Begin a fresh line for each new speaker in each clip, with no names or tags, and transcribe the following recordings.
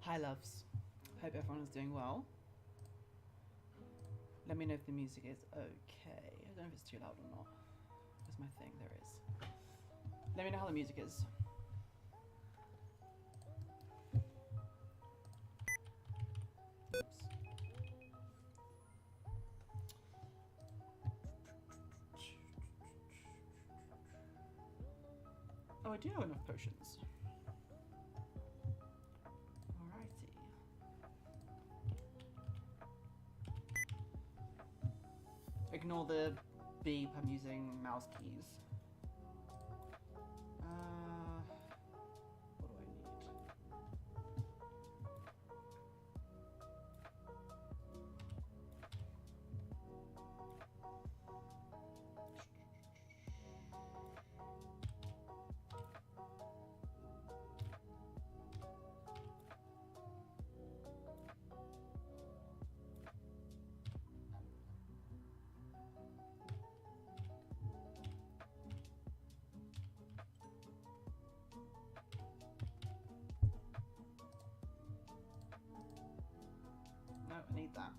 Hi loves, hope everyone is doing well. Let me know if the music is okay. I don't know if it's too loud or not. Where's my thing? There it is. Let me know how the music is. Oops. Oh, I do have enough potions. Alrighty. Ignore the beep, I'm using mouse keys. What do I need? No, I need that.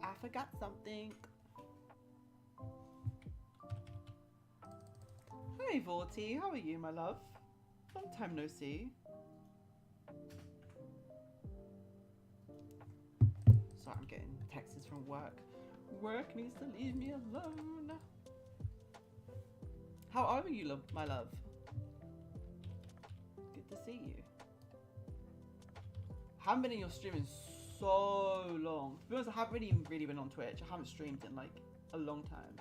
I forgot something. Hi Vorti, how are you, my love? Long time no see. Sorry, I'm getting texts from work. Work needs to leave me alone. How are you, my love? Good to see you. Haven't been in your stream in so long. To be honest, I haven't really been on Twitch. I haven't streamed in like a long time.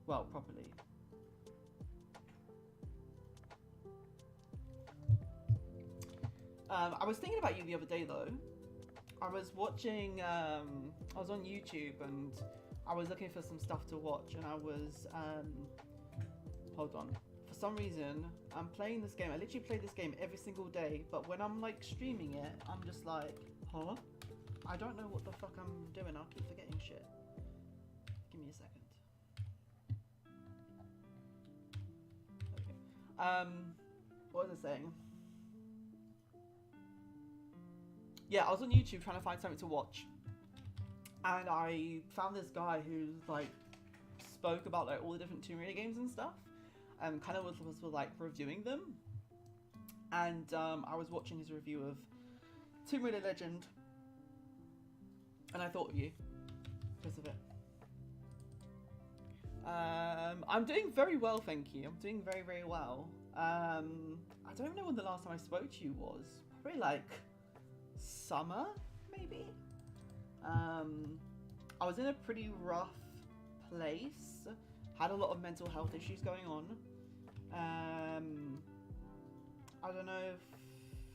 Well, properly. I was thinking about you the other day though. I was watching, I was on YouTube and I was looking for some stuff to watch and I was, hold on. For some reason, I'm playing this game. I literally play this game every single day, but when I'm like streaming it, I'm just like, huh? I don't know what the fuck I'm doing. I'll keep forgetting shit. Give me a second. Okay. What was I saying? Yeah, I was on YouTube trying to find something to watch, and I found this guy who like spoke about like all the different Tomb Raider games and stuff, and kind of was like reviewing them. And I was watching his review of Tomb Raider Legend, and I thought of you because of it. I'm doing very well, thank you. I'm doing very well. I don't know when the last time I spoke to you was. Probably like summer, maybe. I was in a pretty rough place had a lot of mental health issues going on. I don't know if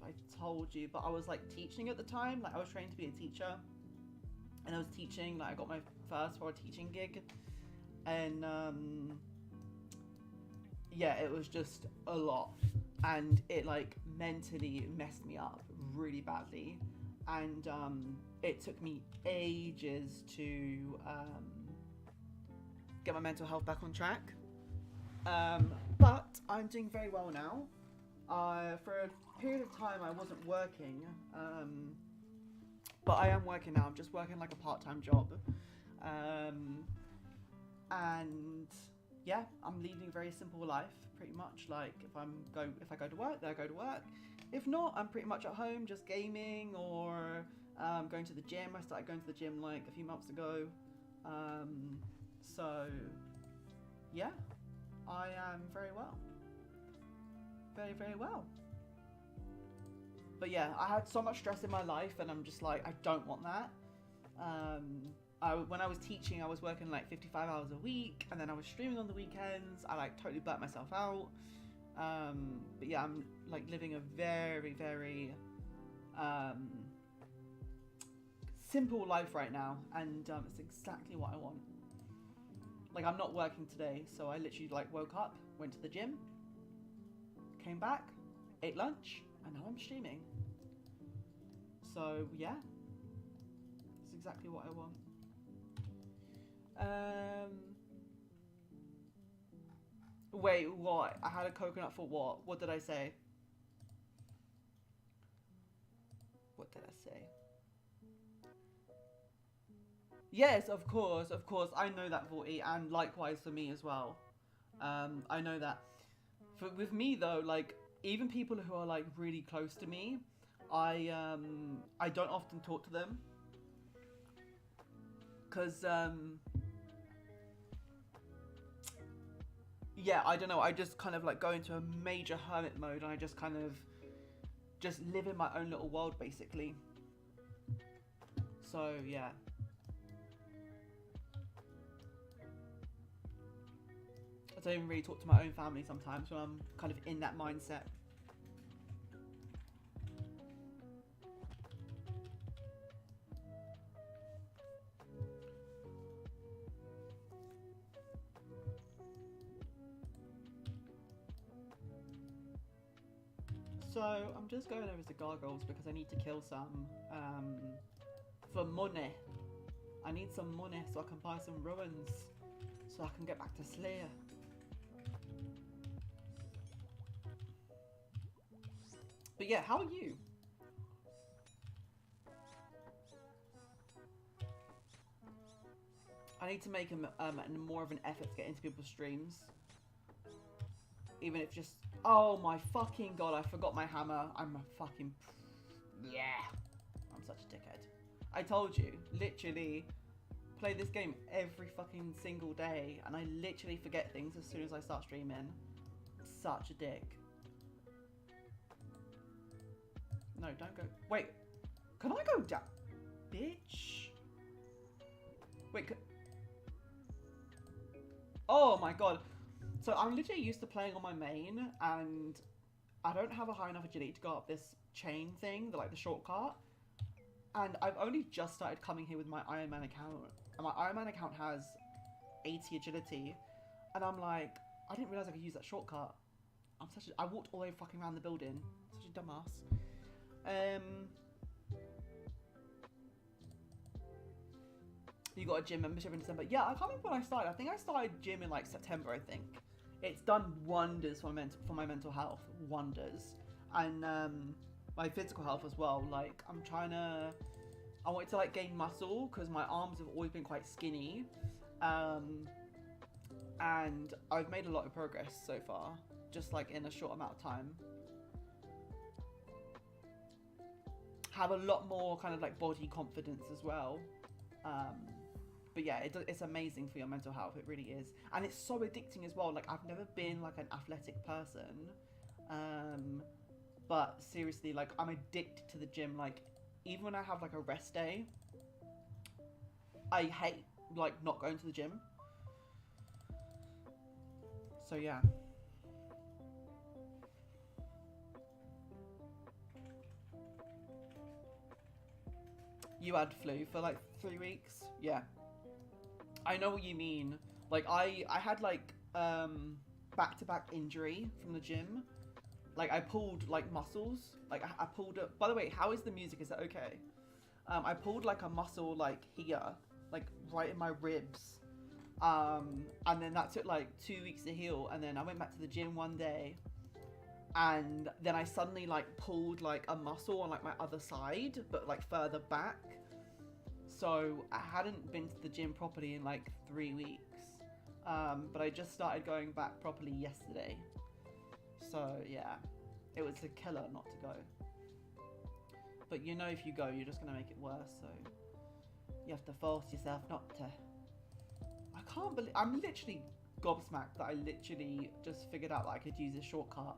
I told you, but I was like teaching at the time. Like I was trained to be a teacher, and I was teaching. Like I got my first for a teaching gig, and yeah, it was just a lot, and it like mentally messed me up really badly, and it took me ages to get my mental health back on track. But I'm doing very well now. For a period of time I wasn't working, but I am working now. I'm just working like a part-time job, and yeah, I'm leading a very simple life, pretty much. Like if I go to work, then I go to work. If not, I'm pretty much at home, just gaming or going to the gym. I started going to the gym like a few months ago. So yeah, I am very well. Very, very well. But yeah, I had so much stress in my life, and I'm just like, I don't want that. When I was teaching, I was working like 55 hours a week, and then I was streaming on the weekends. I like totally burnt myself out. But yeah, I'm like living a very, very simple life right now, and it's exactly what I want. Like I'm not working today, so I literally like woke up, went to the gym, came back, ate lunch, and now I'm streaming. So yeah, it's exactly what I want. Wait, what? I had a coconut for what? What did I say? What did I say? Yes, of course. I know that, Vorty, and likewise for me as well. I know that. With me though, like even people who are like really close to me, I don't often talk to them, cause yeah, I don't know. I just kind of like go into a major hermit mode, and I just kind of just live in my own little world basically. So yeah. I don't even really talk to my own family sometimes when I'm kind of in that mindset. So I'm just going over the gargoyles because I need to kill some for money. I need some money so I can buy some ruins so I can get back to Slayer. But yeah, how are you? I need to make more of an effort to get into people's streams. Even if just... Oh my fucking god, I forgot my hammer. I'm a fucking... Yeah. I'm such a dickhead. I told you, literally, play this game every fucking single day, and I literally forget things as soon as I start streaming. Such a dick. No, don't go... Wait. Can I go down? Bitch. Wait, oh my god. So I'm literally used to playing on my main, and I don't have a high enough agility to go up this chain thing, like the shortcut. And I've only just started coming here with my Iron Man account, and my Iron Man account has 80 agility, and I'm like, I didn't realize I could use that shortcut. I walked all the way fucking around the building. Such a dumbass. You got a gym membership in December. Yeah, I can't remember when I started. I think I started gym in like September, I think. It's done wonders for my mental health. Wonders. And my physical health as well. Like, I wanted to like gain muscle because my arms have always been quite skinny. And I've made a lot of progress so far. Just like in a short amount of time. Have a lot more kind of like body confidence as well. But yeah, it's amazing for your mental health. It really is. And it's so addicting as well. Like, I've never been like an athletic person. But seriously, like, I'm addicted to the gym. Like, even when I have like a rest day, I hate like not going to the gym. So yeah. You had flu for like 3 weeks? Yeah. I know what you mean. Like I had like back-to-back injury from the gym. Like I pulled like muscles. Like I pulled it. By the way, how is the music? Is that okay? I pulled like a muscle like here, like right in my ribs. And then that took like 2 weeks to heal. And then I went back to the gym one day, and then I suddenly like pulled like a muscle on like my other side, but like further back. So I hadn't been to the gym properly in like 3 weeks. But I just started going back properly yesterday. So yeah, it was a killer not to go. But you know, if you go, you're just gonna make it worse. So you have to force yourself not to. I can't believe I'm literally gobsmacked that I literally just figured out that I could use a shortcut.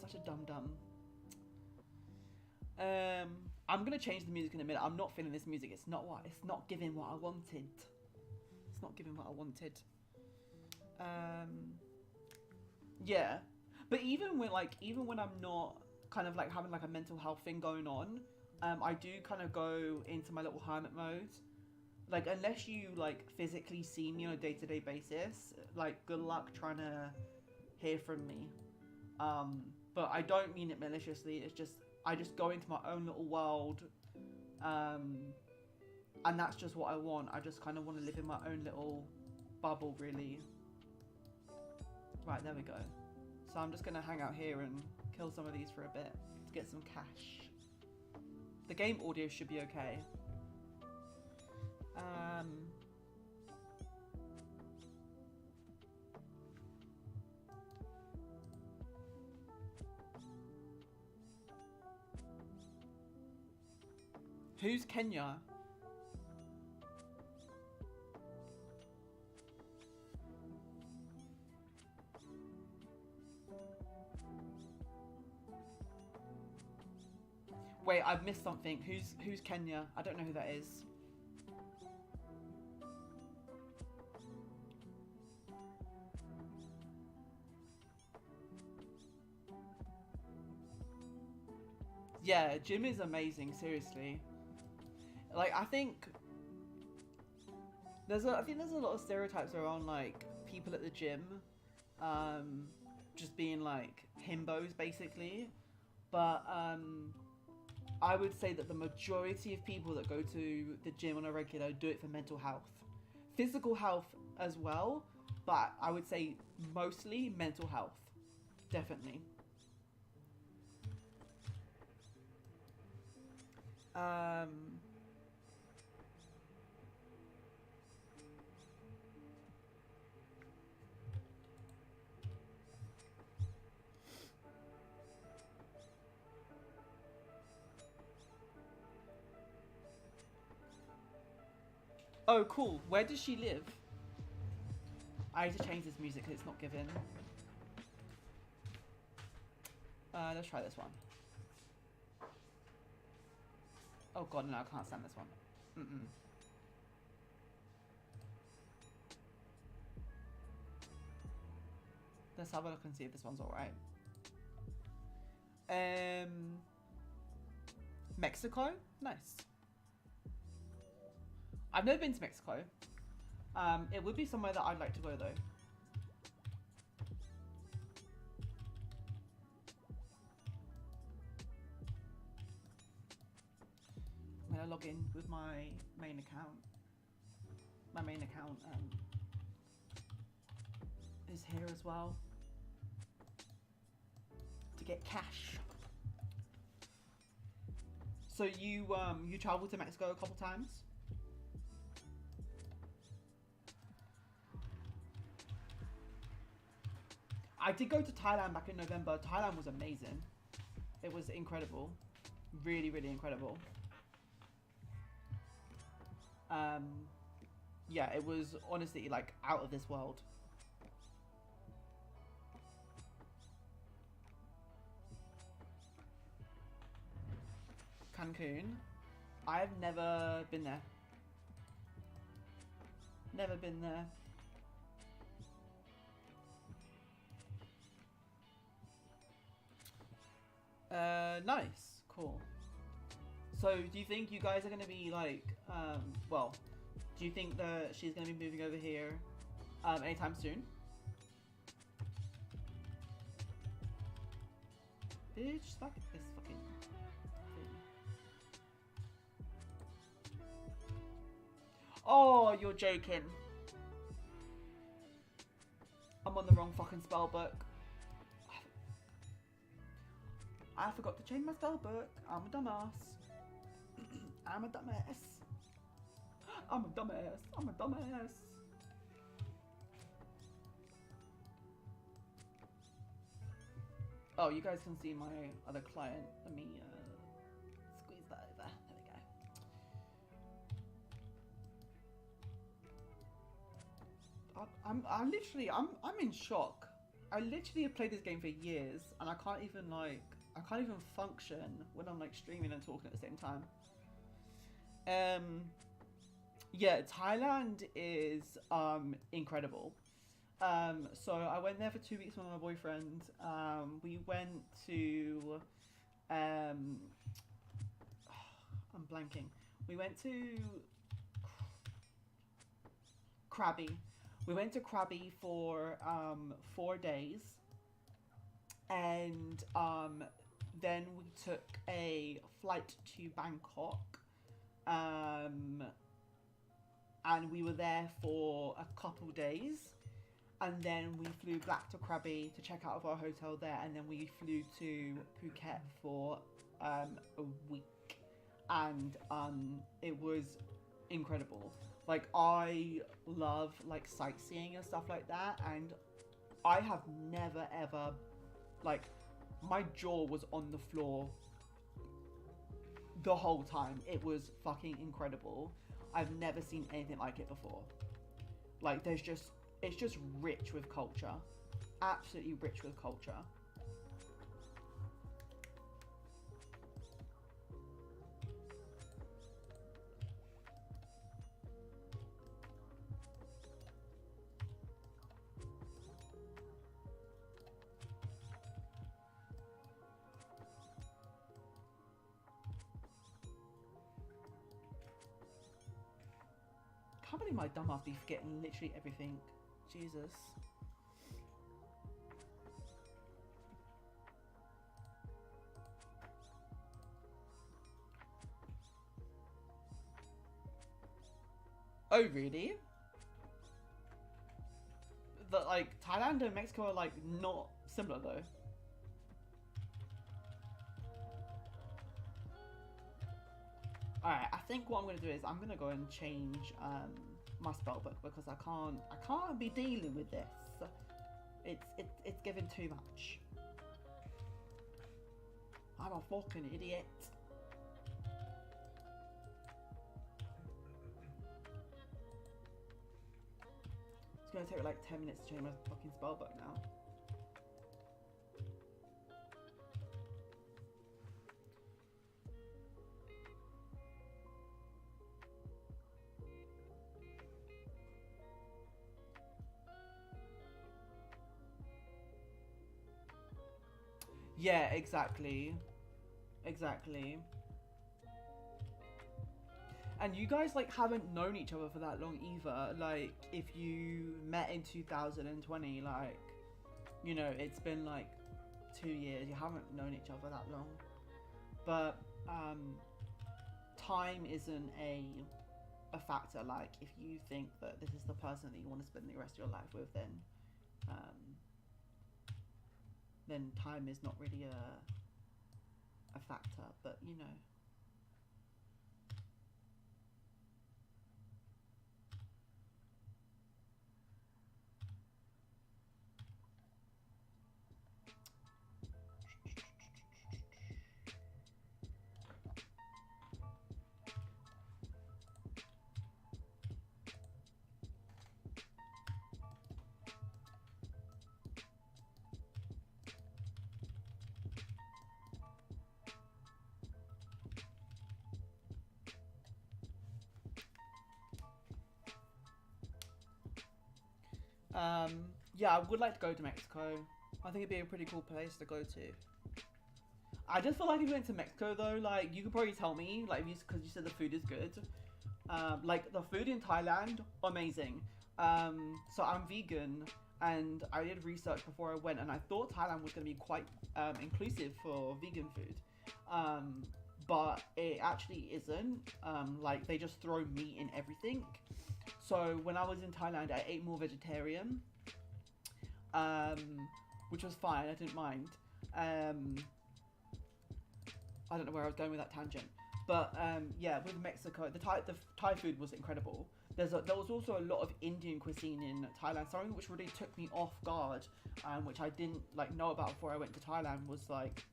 Such a dum dum. I'm gonna change the music in a minute. I'm not feeling this music. It's not giving what I wanted. It's not giving what I wanted. Yeah, but even when I'm not kind of like having like a mental health thing going on, I do kind of go into my little hermit mode. Like unless you like physically see me on a day-to-day basis, like good luck trying to hear from me. But I don't mean it maliciously. It's just I just go into my own little world, and that's just what I want. I just kind of want to live in my own little bubble, really. Right, there we go. So I'm just going to hang out here and kill some of these for a bit to get some cash. The game audio should be okay. Who's Kenya? Wait, I've missed something. Who's Kenya? I don't know who that is. Yeah, gym is amazing, seriously. Like I think there's a lot of stereotypes around like people at the gym just being like himbos basically. But I would say that the majority of people that go to the gym on a regular do it for mental health. Physical health as well, but I would say mostly mental health. Definitely. Oh, cool. Where does she live? I need to change this music because it's not given. Let's try this one. Oh god, no, I can't stand this one. Let's have a look and see if this one's alright. Mexico? Nice. I've never been to Mexico. It would be somewhere that I'd like to go though. I'm gonna log in with my main account. My main account is here as well to get cash. So you traveled to Mexico a couple times? I did go to Thailand back in November. Thailand was amazing. It was incredible. Really, really incredible. Yeah, it was honestly like out of this world. Cancun. I've never been there. Never been there. Nice, cool. So, do you think you guys are gonna be like, well, do you think that she's gonna be moving over here, anytime soon? Bitch, fuck this fucking thing. Oh, you're joking. I'm on the wrong fucking spell book. I forgot to change my spell book. I'm a dumbass. I'm a dumbass. I'm a dumbass. I'm a dumbass. Oh, you guys can see my other client. Let me squeeze that over. There we go. I'm in shock. I literally have played this game for years, and I can't even function when I'm like streaming and talking at the same time. Yeah, Thailand is incredible. So I went there for 2 weeks with my boyfriend. We went to I'm blanking. We went to Krabi. We went to Krabi for 4 days, and then we took a flight to Bangkok, and we were there for a couple days, and then we flew back to Krabi to check out of our hotel there, and then we flew to Phuket for a week, and it was incredible. Like, I love like sightseeing and stuff like that, and I have never ever, like, my jaw was on the floor the whole time. It was fucking incredible. I've never seen anything like it before. Like, it's just rich with culture. Absolutely rich with culture. I can't believe my dumbass be forgetting literally everything. Jesus. Oh, really? Like, Thailand and Mexico are like not similar though. Alright, I think what I'm gonna do is I'm gonna go and change my spellbook, because I can't be dealing with this. It's giving too much. I'm a fucking idiot. It's gonna take like 10 minutes to change my fucking spellbook now. Yeah, exactly. Exactly. And you guys like haven't known each other for that long either. Like, if you met in 2020, like, you know, it's been like 2 years. You haven't known each other that long. But time isn't a factor. Like, if you think that this is the person that you want to spend the rest of your life with, then time is not really a factor. But you know. Yeah, I would like to go to Mexico. I think it'd be a pretty cool place to go to. I just feel like if you went to Mexico though, like you could probably tell me, like because you said the food is good. Like the food in Thailand, amazing. So I'm vegan, and I did research before I went, and I thought Thailand was going to be quite inclusive for vegan food, but it actually isn't. Like they just throw meat in everything. So when I was in Thailand, I ate more vegetarian, which was fine. I didn't mind. I don't know where I was going with that tangent, but yeah, with Mexico, the Thai food was incredible. There was also a lot of Indian cuisine in Thailand. Something which really took me off guard, which I didn't like know about before I went to Thailand, was like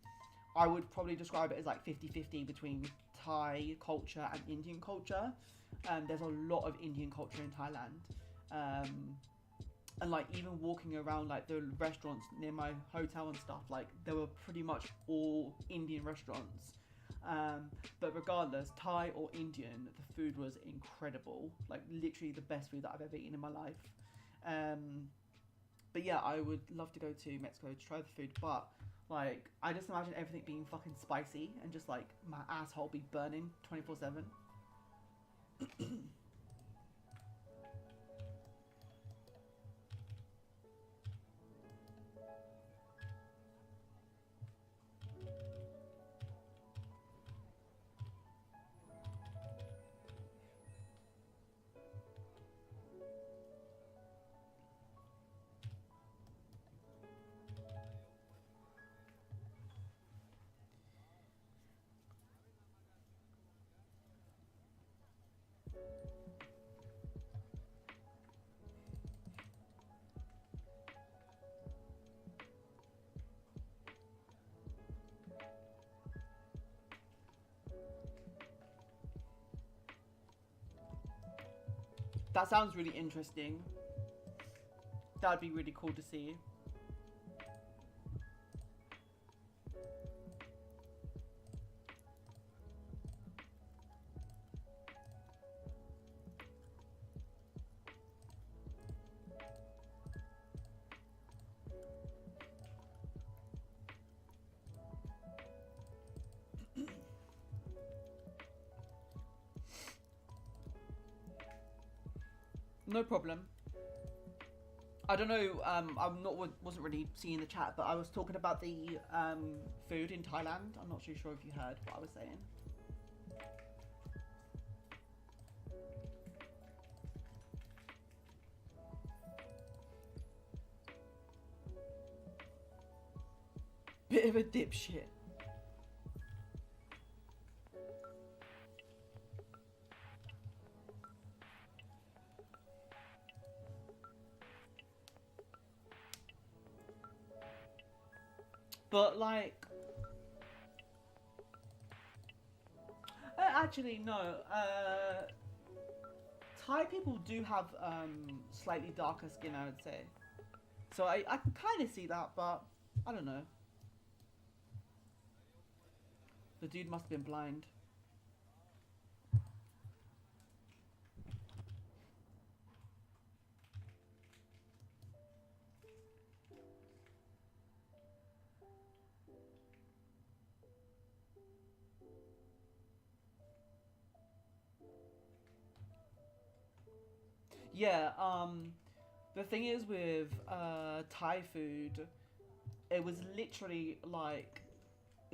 I would probably describe it as like 50-50 between Thai culture and Indian culture. There's a lot of Indian culture in Thailand. And like even walking around like the restaurants near my hotel and stuff, like there were pretty much all Indian restaurants. But regardless, Thai or Indian, the food was incredible. Like literally the best food that I've ever eaten in my life. But yeah, I would love to go to Mexico to try the food, but like I just imagine everything being fucking spicy and just like my asshole be burning 24/7. That sounds really interesting. That'd be really cool to see. No problem. I don't know. Wasn't really seeing the chat, but I was talking about the food in Thailand. I'm not too sure if you heard what I was saying. Bit of a dipshit. But like, actually no. Thai people do have slightly darker skin, I would say. So I can kind of see that, but I don't know. The dude must have been blind. Yeah, the thing is with Thai food, it was literally like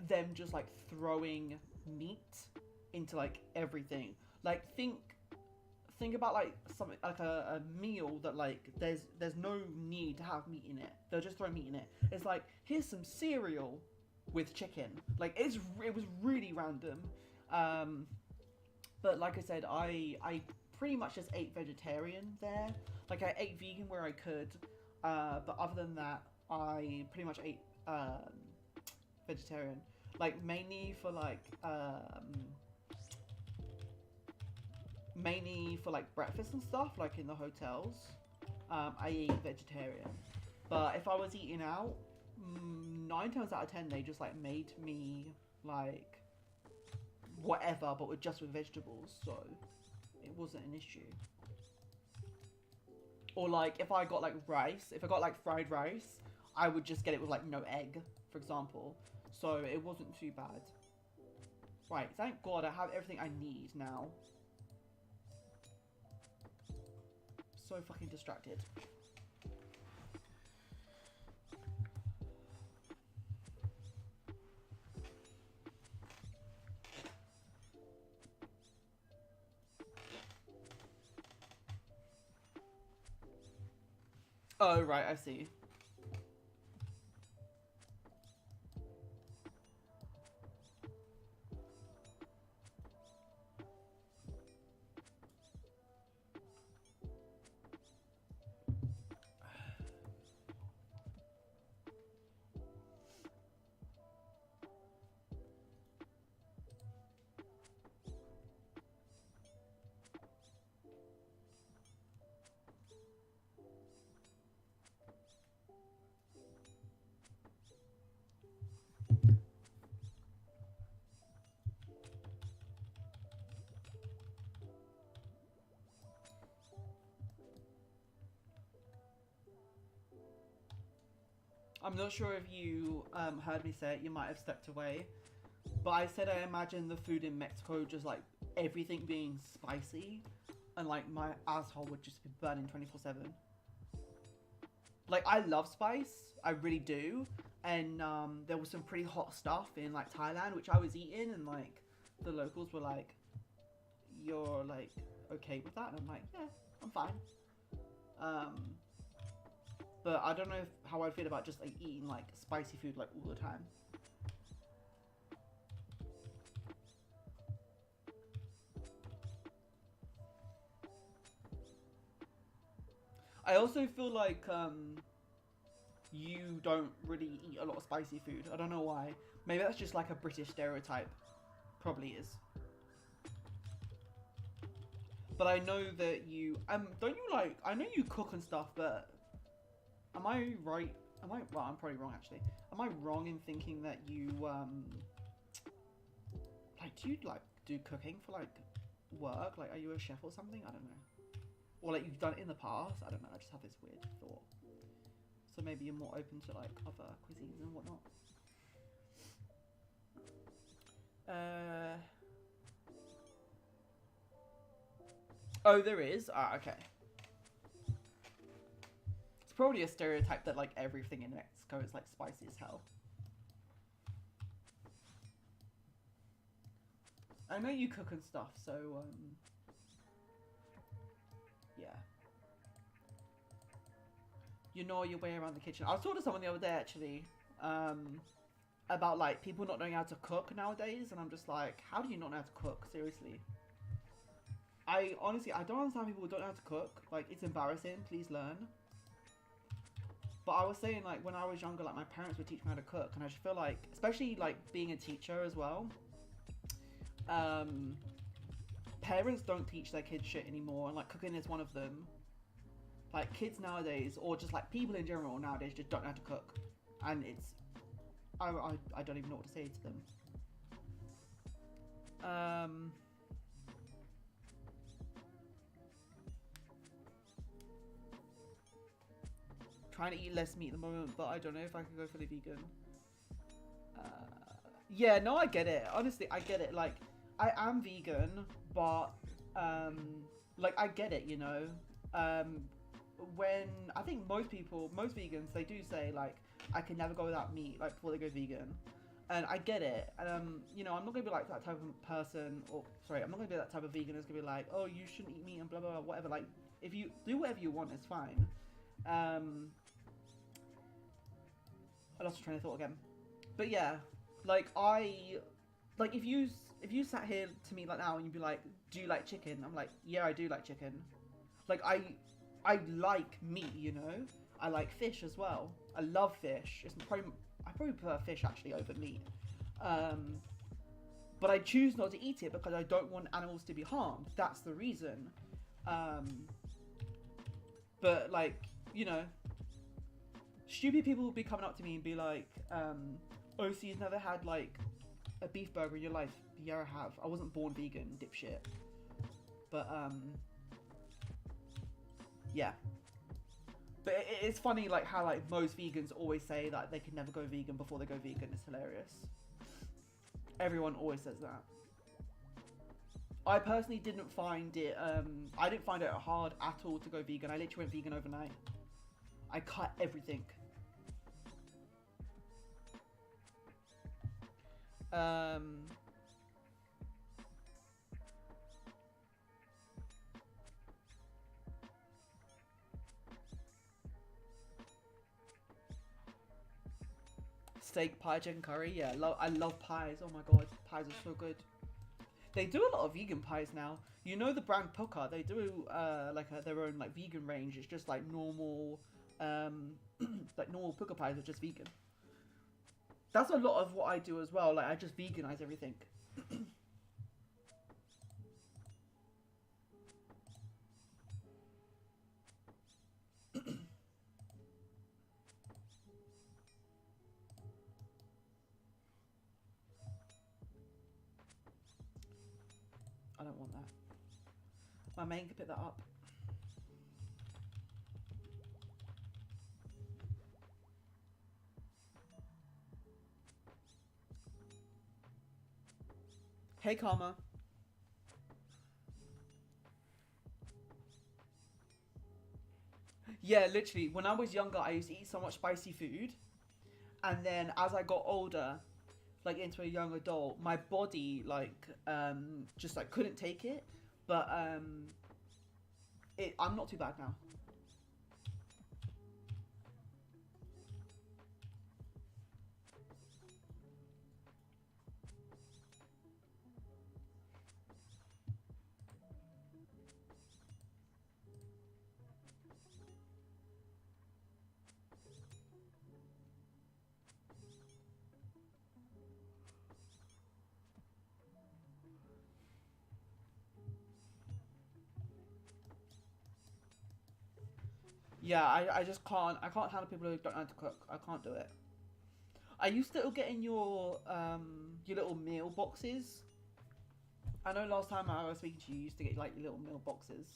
them just like throwing meat into like everything. Like think about like something like a meal that like there's no need to have meat in it. They'll just throw meat in it. It's like here's some cereal with chicken. Like it was really random. But like I said, I pretty much just ate vegetarian there. Like I ate vegan where I could, but other than that, I pretty much ate vegetarian. Like mainly for like breakfast and stuff, like in the hotels. I ate vegetarian, but if I was eating out, 9 times out of 10 they just like made me like whatever, but just with vegetables, so it wasn't an issue. Or like if I got like rice, if I got like fried rice, I would just get it with like no egg, for example. So it wasn't too bad. Right, thank God I have everything I need now. So fucking distracted. Oh, right, I see. I'm not sure if you heard me say it, you might have stepped away. But I said I imagine the food in Mexico just like everything being spicy and like my asshole would just be burning 24/7. Like I love spice, I really do. And there was some pretty hot stuff in like Thailand which I was eating and like the locals were like, you're like okay with that? And I'm like, yeah, I'm fine. But I don't know how I feel about just like eating like spicy food like all the time. I also feel like you don't really eat a lot of spicy food. I don't know why. Maybe that's just like a British stereotype. Probably is. But I know that you don't you like I know you cook and stuff, but am I right? Well, I'm probably wrong actually. Am I wrong in thinking that you like do you like do cooking for like work? Like are you a chef or something? I don't know. Or like you've done it in the past? I don't know, I just have this weird thought. So maybe you're more open to like other cuisines and whatnot. Oh, there is? Ah, okay. It's probably a stereotype that like everything in Mexico is like spicy as hell. I know you cook and stuff, so yeah. You know your way around the kitchen. I was talking to someone the other day actually, about like people not knowing how to cook nowadays, and I'm just like, how do you not know how to cook? Seriously. I honestly, I don't understand people who don't know how to cook. Like, it's embarrassing. Please learn. But I was saying, like, when I was younger, like, my parents would teach me how to cook. And I just feel like, especially, like, being a teacher as well, parents don't teach their kids shit anymore. And, like, cooking is one of them. Like, kids nowadays, or just, like, people in general nowadays just don't know how to cook. And it's... I don't even know what to say to them. Trying to eat less meat at the moment, but I don't know if I can go for the vegan. Yeah, no, I get it. Honestly, I get it. Like, I am vegan, but like I get it, you know. When I think most vegans, they do say like I can never go without meat, like before they go vegan, and I get it. You know, I'm not gonna be like that type of person, or sorry, I'm not gonna be that type of vegan that's gonna be like, oh, you shouldn't eat meat and blah blah blah, whatever. Like, if you do whatever you want, it's fine. I lost train of thought again. But yeah, like if you sat here to me like now and you'd be like, do you like chicken? I'm like, yeah, I do like chicken. Like I like meat, you know. I like fish as well. I love fish. I probably prefer fish actually over meat. But I choose not to eat it because I don't want animals to be harmed. That's the reason. But like, you know, stupid people will be coming up to me and be like, oh, so you've never had like a beef burger in your life? Yeah, I have. I wasn't born vegan, dipshit. But yeah. But it's funny, like how like most vegans always say that they can never go vegan before they go vegan. It's hilarious. Everyone always says that. I personally didn't find it. I didn't find it hard at all to go vegan. I literally went vegan overnight. I cut everything. Steak, pie, chicken curry. Yeah, I love pies. Oh my god, pies are so good. They do a lot of vegan pies now. You know the brand Puka? They do their own like vegan range. It's just like normal, like normal Puka pies are just vegan. That's a lot of what I do as well. Like I just veganize everything. I don't want that. My main can pick that up. Hey, Karma. Yeah, literally. When I was younger, I used to eat so much spicy food. And then as I got older, like into a young adult, my body like just like couldn't take it. But I'm not too bad now. Yeah, I just can't. I can't handle people who don't know how to cook. I can't do it. I used to get in your little meal boxes. I know last time I was speaking to you, you used to get like your little meal boxes.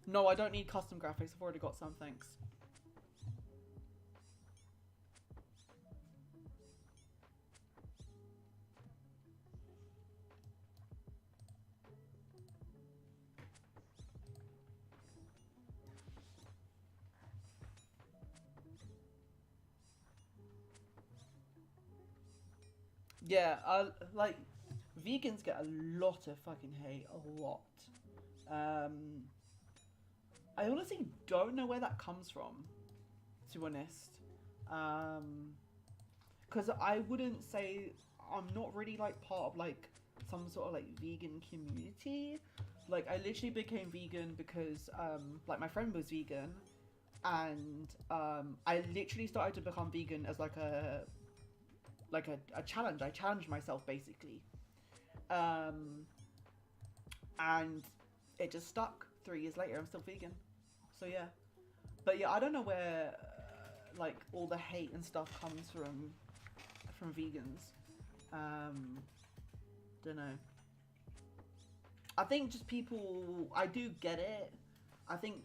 No, I don't need custom graphics. I've already got some, thanks. Yeah, like vegans get a lot of fucking hate, a lot. Um, I honestly don't know where that comes from, to be honest. Because I wouldn't say I'm not really like part of like some sort of like vegan community. Like I literally became vegan because like my friend was vegan, and I literally started to become vegan as like a challenge. I challenged myself basically, and it just stuck. 3 years later, I'm still vegan. So yeah, but yeah, I don't know where like all the hate and stuff comes from vegans. Don't know. I think just people. I do get it. I think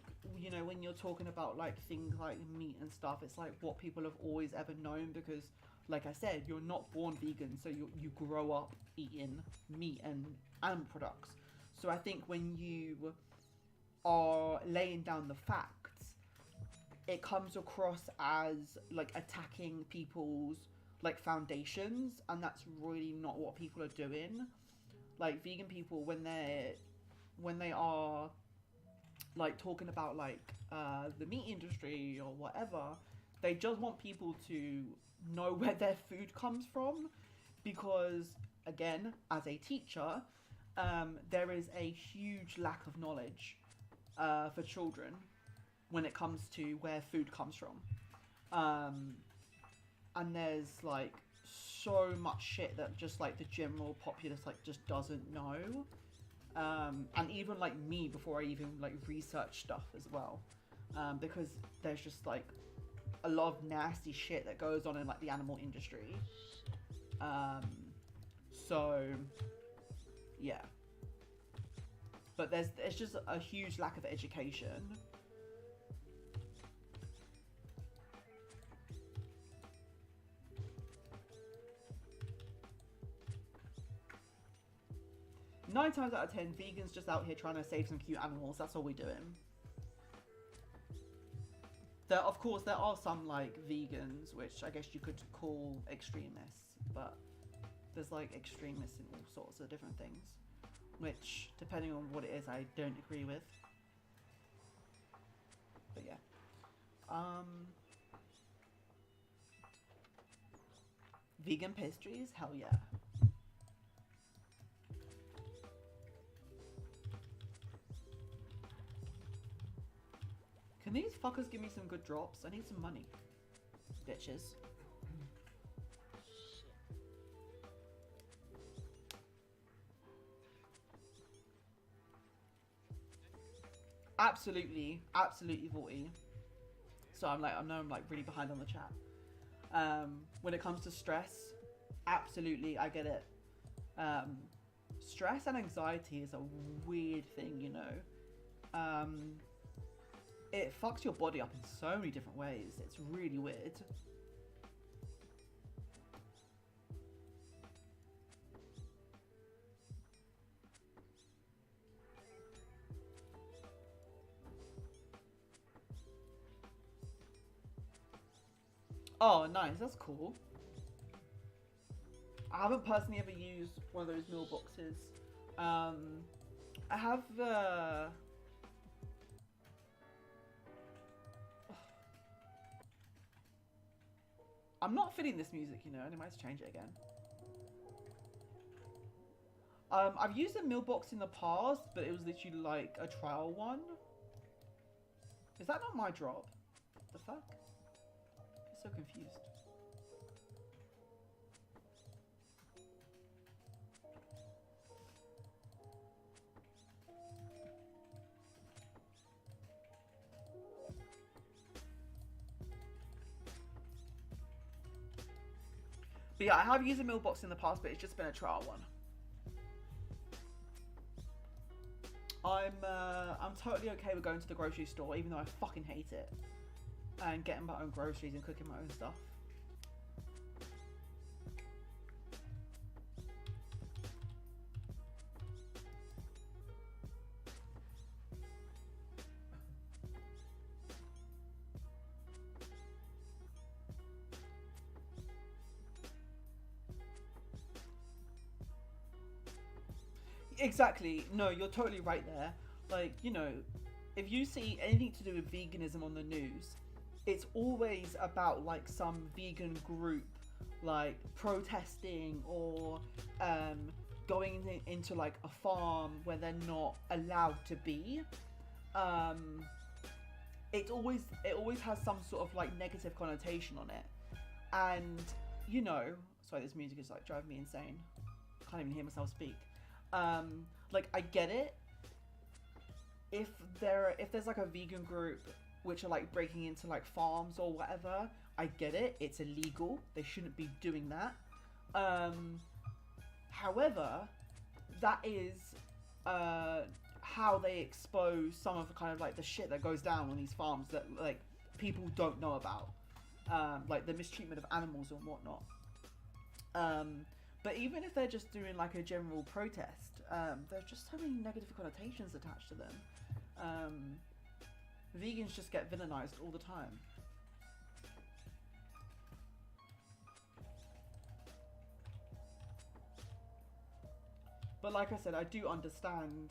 when you're talking about like things like meat and stuff, it's like what people have always ever known because, like I said, you're not born vegan, so you grow up eating meat and animal products. So I think when you are laying down the facts, it comes across as like attacking people's like foundations, and that's really not what people are doing. Like vegan people, when they are like talking about like the meat industry or whatever, they just want people to know where their food comes from, because again, as a teacher, there is a huge lack of knowledge for children when it comes to where food comes from, and there's like so much shit that just like the general populace like just doesn't know. And even like me, before I even like research stuff as well, because there's just like a lot of nasty shit that goes on in like the animal industry. So yeah, but there's just a huge lack of education. Nine times out of 10, vegans just out here trying to save some cute animals. That's all we're doing. Of course, there are some like vegans, which I guess you could call extremists, but there's like extremists in all sorts of different things, which, depending on what it is, I don't agree with. But yeah. Vegan pastries? Hell yeah. Can these fuckers give me some good drops? I need some money. Bitches. Absolutely, absolutely 40. So I know I'm like really behind on the chat. When it comes to stress, absolutely, I get it. Stress and anxiety is a weird thing, you know. It fucks your body up in so many different ways. It's really weird. Oh, nice. That's cool. I haven't personally ever used one of those meal boxes. I have I'm not feeling this music, you know, and I might change it again. I've used a meal box in the past, but it was literally like a trial one. Is that not my drop? The fuck? I'm so confused. But yeah, I have used a meal box in the past, but it's just been a trial one. I'm totally okay with going to the grocery store, even though I fucking hate it, and getting my own groceries and cooking my own stuff. Exactly. No, you're totally right there. Like, you know, if you see anything to do with veganism on the news, it's always about like some vegan group like protesting or going into like a farm where they're not allowed to be. It always has some sort of like negative connotation on it. And you know, sorry, this music is like driving me insane. Can't even hear myself speak. Like I get it. If there's like a vegan group which are like breaking into like farms or whatever, I get it. It's illegal. They shouldn't be doing that. However, that is how they expose some of the kind of like the shit that goes down on these farms that like people don't know about, like the mistreatment of animals and whatnot. But even if they're just doing like a general protest, there's just so many negative connotations attached to them. Vegans just get villainized all the time. But like I said, I do understand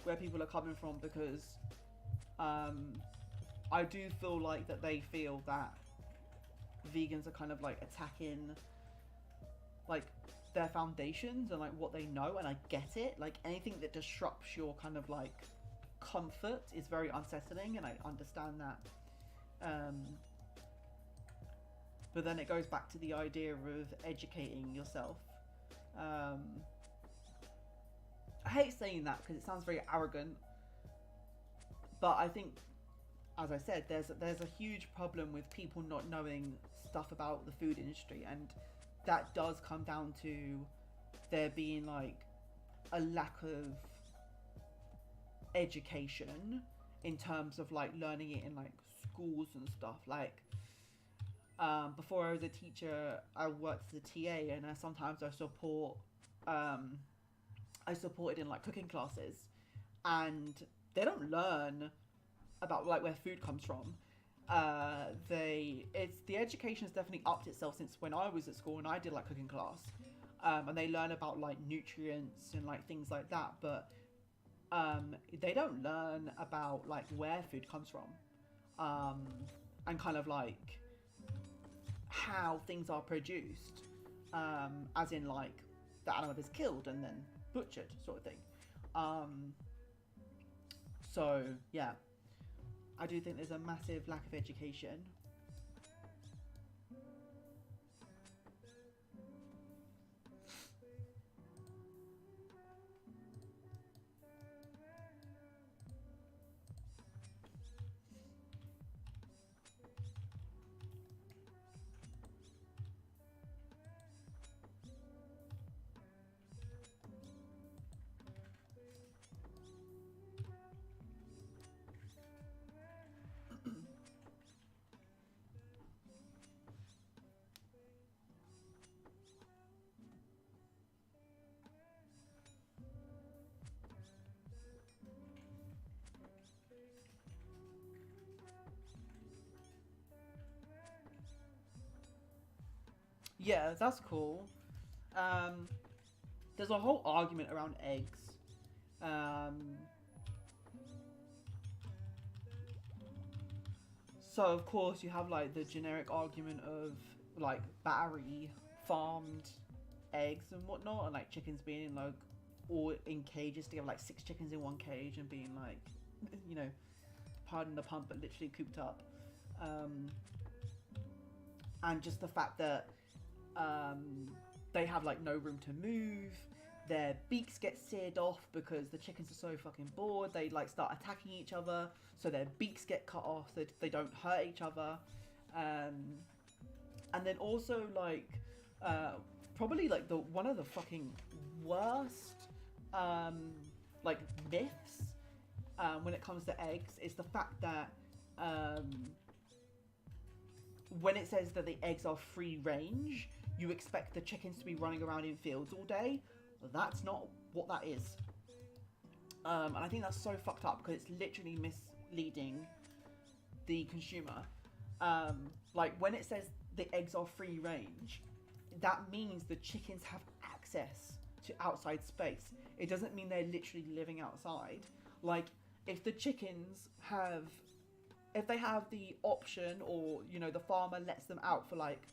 where people are coming from, because I do feel like that they feel that vegans are kind of like attacking like their foundations and like what they know, and I get it. Like anything that disrupts your kind of like comfort is very unsettling, and I understand that. But then it goes back to the idea of educating yourself. um, I hate saying that because it sounds very arrogant, but I think, as I said, there's a huge problem with people not knowing stuff about the food industry, and that does come down to there being like a lack of education in terms of like learning it in like schools and stuff. Like before I was a teacher, I worked as a TA, and sometimes I supported in like cooking classes, and they don't learn about like where food comes from. The education has definitely upped itself since when I was at school and I did like cooking class, and they learn about like nutrients and like things like that, but they don't learn about like where food comes from, and kind of like how things are produced, as in like the animal is killed and then butchered, sort of thing. So yeah, I do think there's a massive lack of education. Yeah, that's cool. Um, there's a whole argument around eggs. Um, so of course you have like the generic argument of like battery farmed eggs and whatnot, and like chickens being in like all in cages together, like 6 chickens in one cage, and being like, you know, pardon the pun, but literally cooped up. Um, and just the fact that they have like no room to move. Their beaks get seared off because the chickens are so fucking bored. They like start attacking each other, so their beaks get cut off so they don't hurt each other. And then also like probably like the one of the fucking worst like myths when it comes to eggs is the fact that when it says that the eggs are free range, you expect the chickens to be running around in fields all day. Well, that's not what that is. And I think that's so fucked up because it's literally misleading the consumer. Like when it says the eggs are free range, that means the chickens have access to outside space. It doesn't mean they're literally living outside. Like if the chickens have, if they have the option, or you know the farmer lets them out for like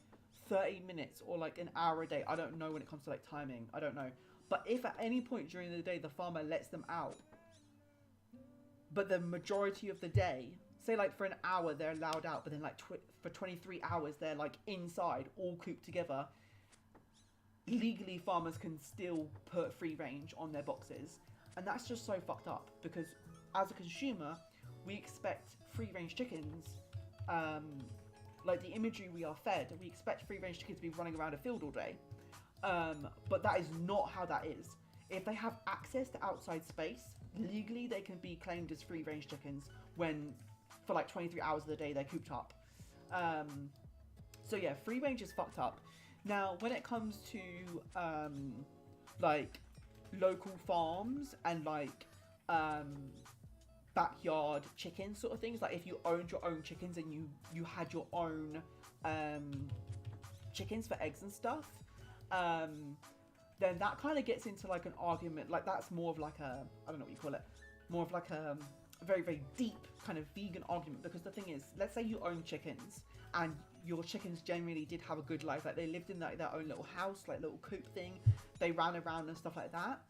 30 minutes or like an hour a day, I don't know when it comes to like timing, I don't know, but if at any point during the day the farmer lets them out, but the majority of the day, say like for an hour they're allowed out, but then like for 23 hours they're like inside all cooped together, legally farmers can still put free range on their boxes. And that's just so fucked up because as a consumer we expect free range chickens, like the imagery we are fed, we expect free range chickens to be running around a field all day, but that is not how that is. If they have access to outside space, legally they can be claimed as free range chickens when for like 23 hours of the day they're cooped up. So yeah, free range is fucked up. Now when it comes to like local farms and like backyard chickens sort of things, like if you owned your own chickens and you had your own chickens for eggs and stuff, then that kind of gets into like an argument, like that's more of like a, I don't know what you call it, more of like a very, very deep kind of vegan argument. Because the thing is, let's say you own chickens and your chickens generally did have a good life, like they lived in like their own little house, like little coop thing, they ran around and stuff like that.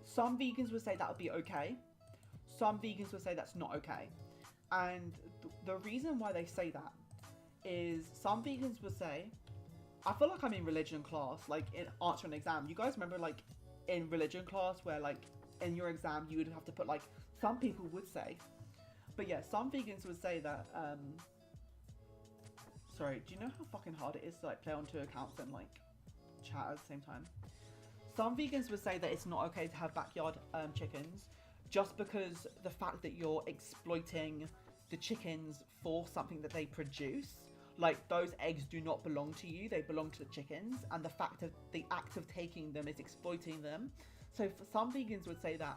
Some vegans would say that would be okay. Some vegans would say that's not okay. And the reason why they say that is some vegans would say, I feel like I'm in religion class, like in answering an exam. You guys remember like in religion class where like in your exam you would have to put like, some people would say, but yeah, some vegans would say that, sorry, do you know how fucking hard it is to like play on two accounts and like chat at the same time? Some vegans would say that it's not okay to have backyard chickens, just because the fact that you're exploiting the chickens for something that they produce. Like, those eggs do not belong to you, they belong to the chickens, and the fact of the act of taking them is exploiting them. So for some vegans would say that.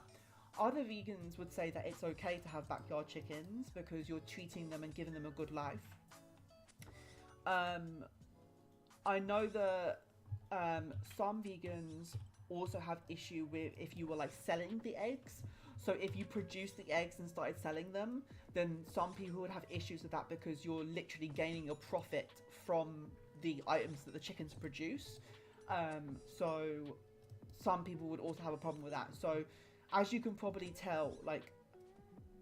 Other vegans would say that it's okay to have backyard chickens because you're treating them and giving them a good life. I know that some vegans also have issue with if you were like selling the eggs. So if you produce the eggs and started selling them, then some people would have issues with that because you're literally gaining a profit from the items that the chickens produce. So some people would also have a problem with that. So as you can probably tell, like,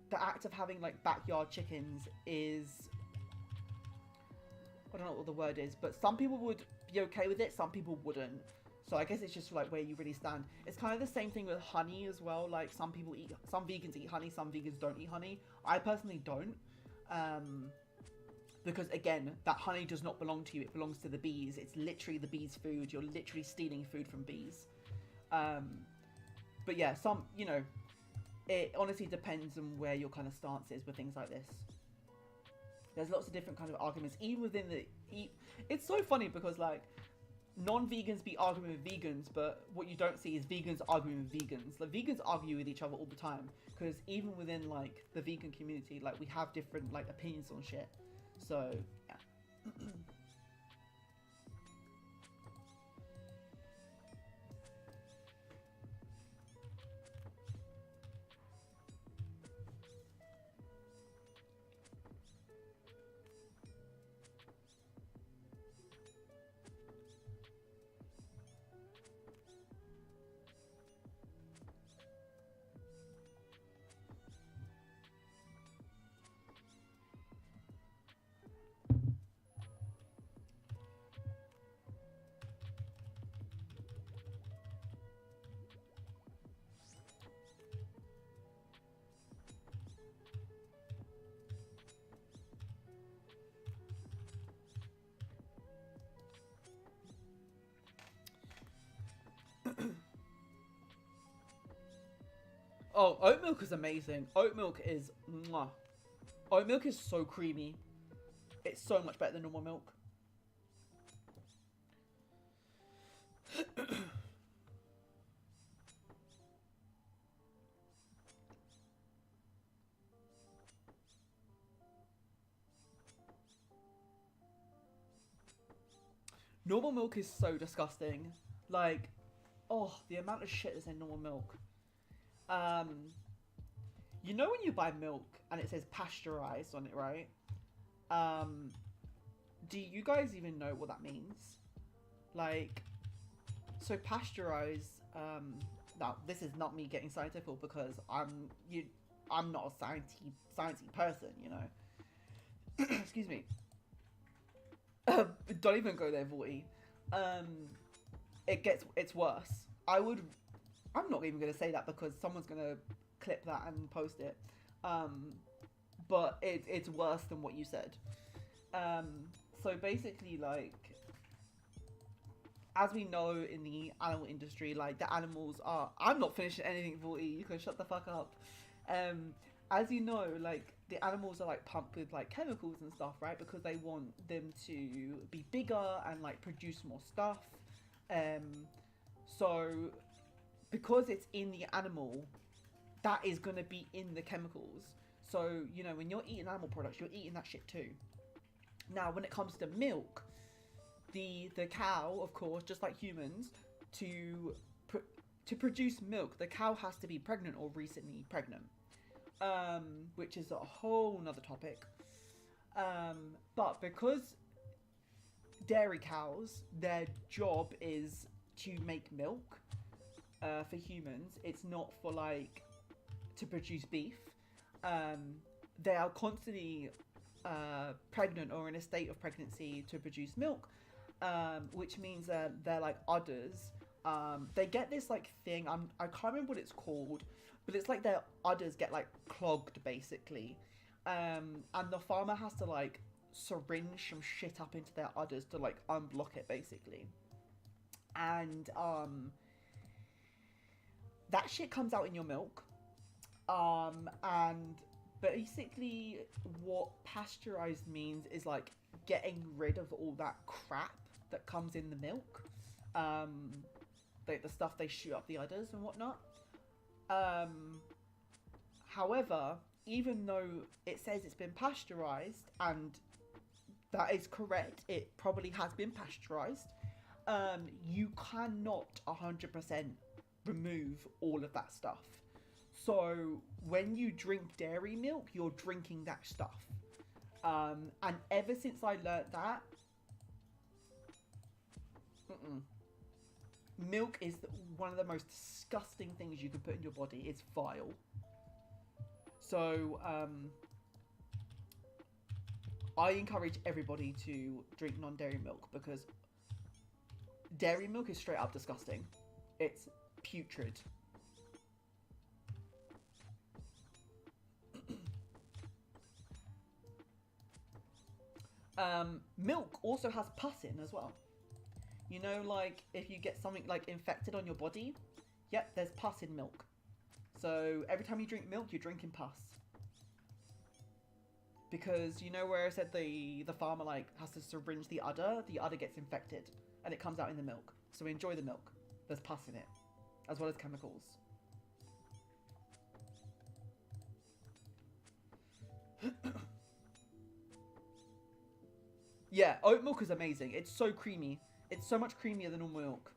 the act of having like backyard chickens is, I don't know what the word is, but some people would be okay with it, some people wouldn't. So I guess it's just like where you really stand. It's kind of the same thing with honey as well. Like some vegans eat honey, some vegans don't eat honey. I personally don't. Because again, that honey does not belong to you, it belongs to the bees. It's literally the bees' food. You're literally stealing food from bees. But yeah, you know, it honestly depends on where your kind of stance is with things like this. There's lots of different kind of arguments, even within it's so funny because like, non-vegans be arguing with vegans, but what you don't see is vegans arguing with vegans. Like, vegans argue with each other all the time, because even within like the vegan community, like, we have different like opinions on shit. So yeah. Oh, oat milk is amazing. Oat milk is mwah. Oat milk is so creamy. It's so much better than normal milk. Normal milk is so disgusting. Like, oh, the amount of shit that's in normal milk. You know when you buy milk and it says pasteurized on it, right? Do you guys even know what that means? Like, so pasteurized, now this is not me getting scientific because I'm not a sciencey person, you know. Excuse me. Don't even go there, Vorty. It's worse. I'm not even going to say that because someone's going to clip that and post it. But it's worse than what you said. So basically, like, as we know in the animal industry, like, the animals are... I'm not finishing anything, Vorty. You can shut the fuck up. As you know, like, the animals are, like, pumped with, like, chemicals and stuff, right? Because they want them to be bigger and, like, produce more stuff. So... because it's in the animal, that is going to be in the chemicals. So, you know, when you're eating animal products, you're eating that shit too. Now, when it comes to milk, the cow, of course, just like humans, to produce milk, the cow has to be pregnant or recently pregnant. Which is a whole nother topic. But because dairy cows, their job is to make milk, for humans, it's not for like to produce beef. They are constantly pregnant or in a state of pregnancy to produce milk, which means that they're like udders. They get this like thing. I can't remember what it's called, but it's like their udders get like clogged basically, and the farmer has to like syringe some shit up into their udders to like unblock it basically, and that shit comes out in your milk, and basically what pasteurized means is like getting rid of all that crap that comes in the milk, like the stuff they shoot up the udders and whatnot. However, even though it says it's been pasteurized, and that is correct, it probably has been pasteurized, you cannot 100% remove all of that stuff. So when you drink dairy milk, you're drinking that stuff. And ever since I learnt that, milk is one of the most disgusting things you can put in your body. It's vile. So I encourage everybody to drink non-dairy milk, because dairy milk is straight up disgusting. It's putrid. Milk also has pus in as well. You know, like if you get something like infected on your body, yep, there's pus in milk. So every time you drink milk, you're drinking pus. Because you know where I said the farmer like has to syringe the udder gets infected and it comes out in the milk. So enjoy the milk. There's pus in it, as well as chemicals. Yeah, oat milk is amazing. It's so creamy. It's so much creamier than normal milk.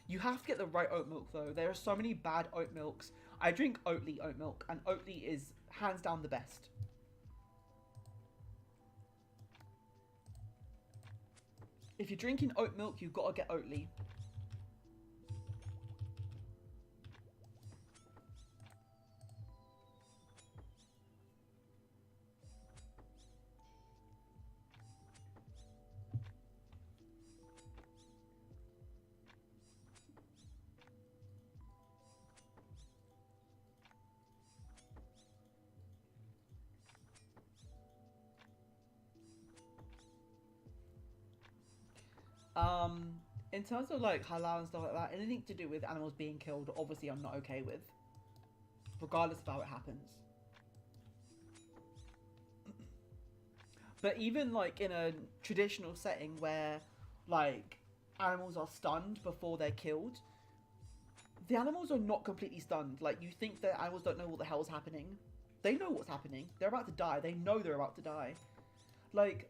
You have to get the right oat milk though. There are so many bad oat milks. I drink Oatly oat milk, and Oatly is hands down the best. If you're drinking oat milk, you've got to get Oatly. In terms of like halal and stuff like that, anything to do with animals being killed, obviously I'm not okay with, regardless of how it happens. But even like in a traditional setting where like animals are stunned before they're killed, the animals are not completely stunned. Like, you think that animals don't know what the hell's happening. They know what's happening. They're about to die. They know they're about to die. Like,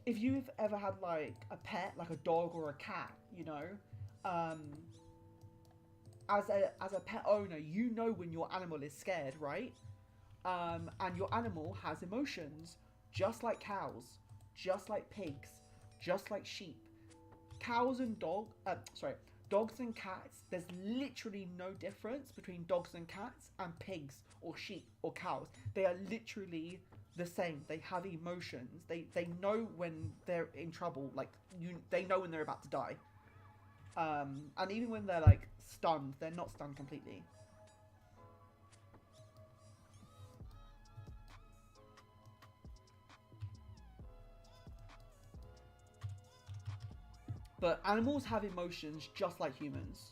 if you've ever had like a pet, like a dog or a cat, you know, as a pet owner, you know when your animal is scared, right? And your animal has emotions, just like cows, just like pigs, just like sheep. Dogs and cats, there's literally no difference between dogs and cats and pigs or sheep or cows. They are literally the same. They have emotions. They know when they're in trouble. Like, they know when they're about to die. And even when they're like stunned, they're not stunned completely. But animals have emotions just like humans.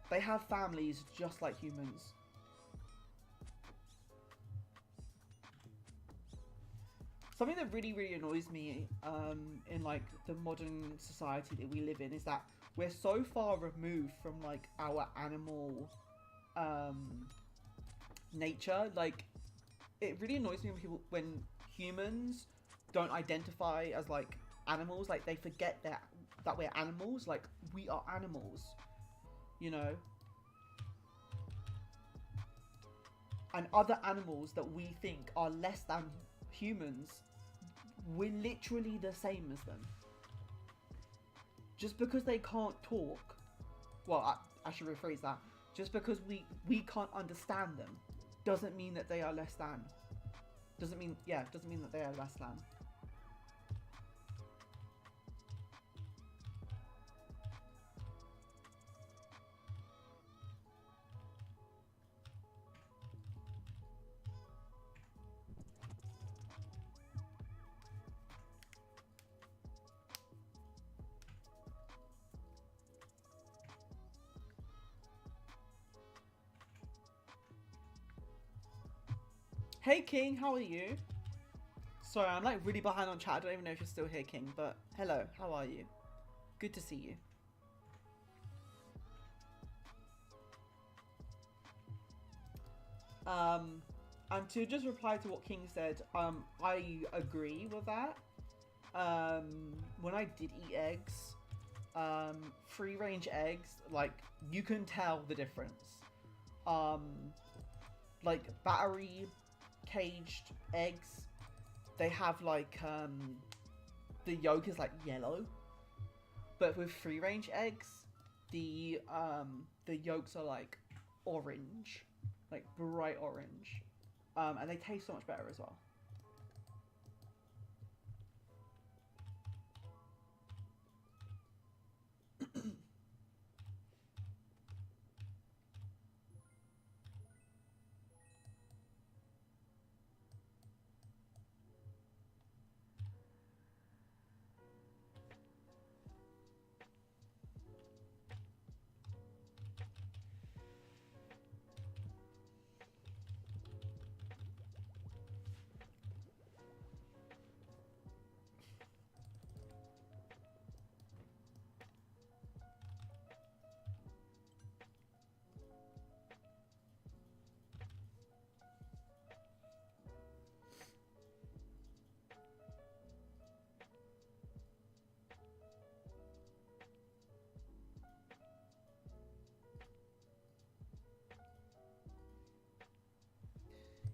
They have families just like humans. Something that really, really annoys me in like the modern society that we live in is that we're so far removed from like our animal nature. Like, it really annoys me when humans don't identify as like animals. Like, they forget that we're animals. Like, we are animals, you know. And other animals that we think are less than humans, we're literally the same as them. Just because they can't talk, well, I should rephrase that. Just because we can't understand them doesn't mean that they are less than. Doesn't mean that they are less than. Hey King, how are you? Sorry, I'm like really behind on chat. I don't even know if you're still here, King, but hello, how are you? Good to see you. And to just reply to what King said, I agree with that. When I did eat eggs, free range eggs, like you can tell the difference. Like battery caged eggs, they have like the yolk is like yellow, but with free range eggs, the yolks are like orange, like bright orange, and they taste so much better as well.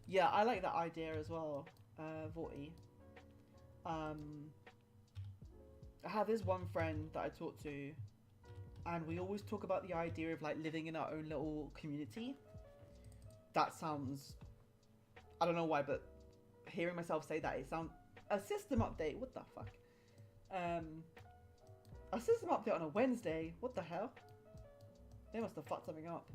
Yeah, I like that idea as well, Vorty. I have this one friend that I talk to, and we always talk about the idea of like living in our own little community. That sounds, I don't know why, but hearing myself say that, it sounds, a system update, what the fuck? A system update on a Wednesday, what the hell? They must have fucked something up.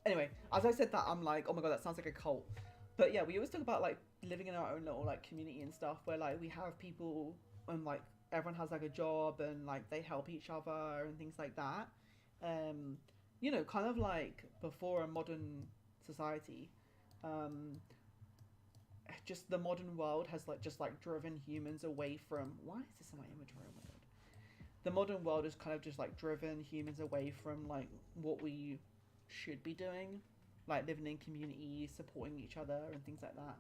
Anyway, as I said that, I'm like, oh my god, that sounds like a cult. But yeah, we always talk about like living in our own little like community and stuff, where like we have people and like everyone has like a job and like they help each other and things like that. You know, kind of like before a modern society. Just the modern world has like just like driven humans away from, why is this in my inventory? Oh my god. The modern world has kind of just like driven humans away from like what we should be doing, like living in community, supporting each other and things like that.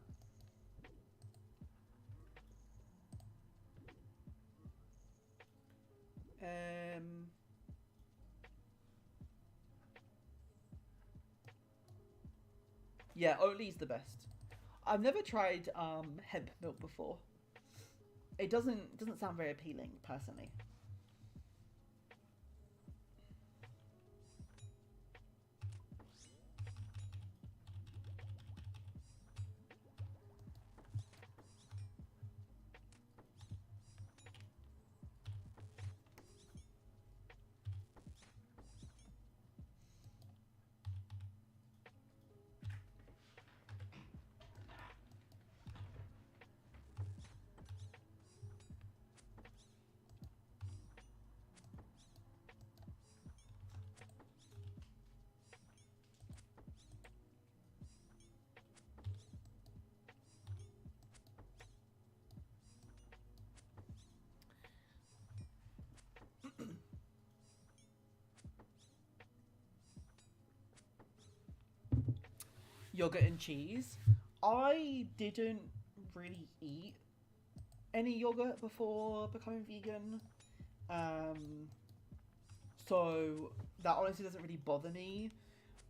Yeah, Oatly's the best. I've never tried hemp milk before. It doesn't sound very appealing personally. Yogurt and cheese. I didn't really eat any yogurt before becoming vegan. So that honestly doesn't really bother me.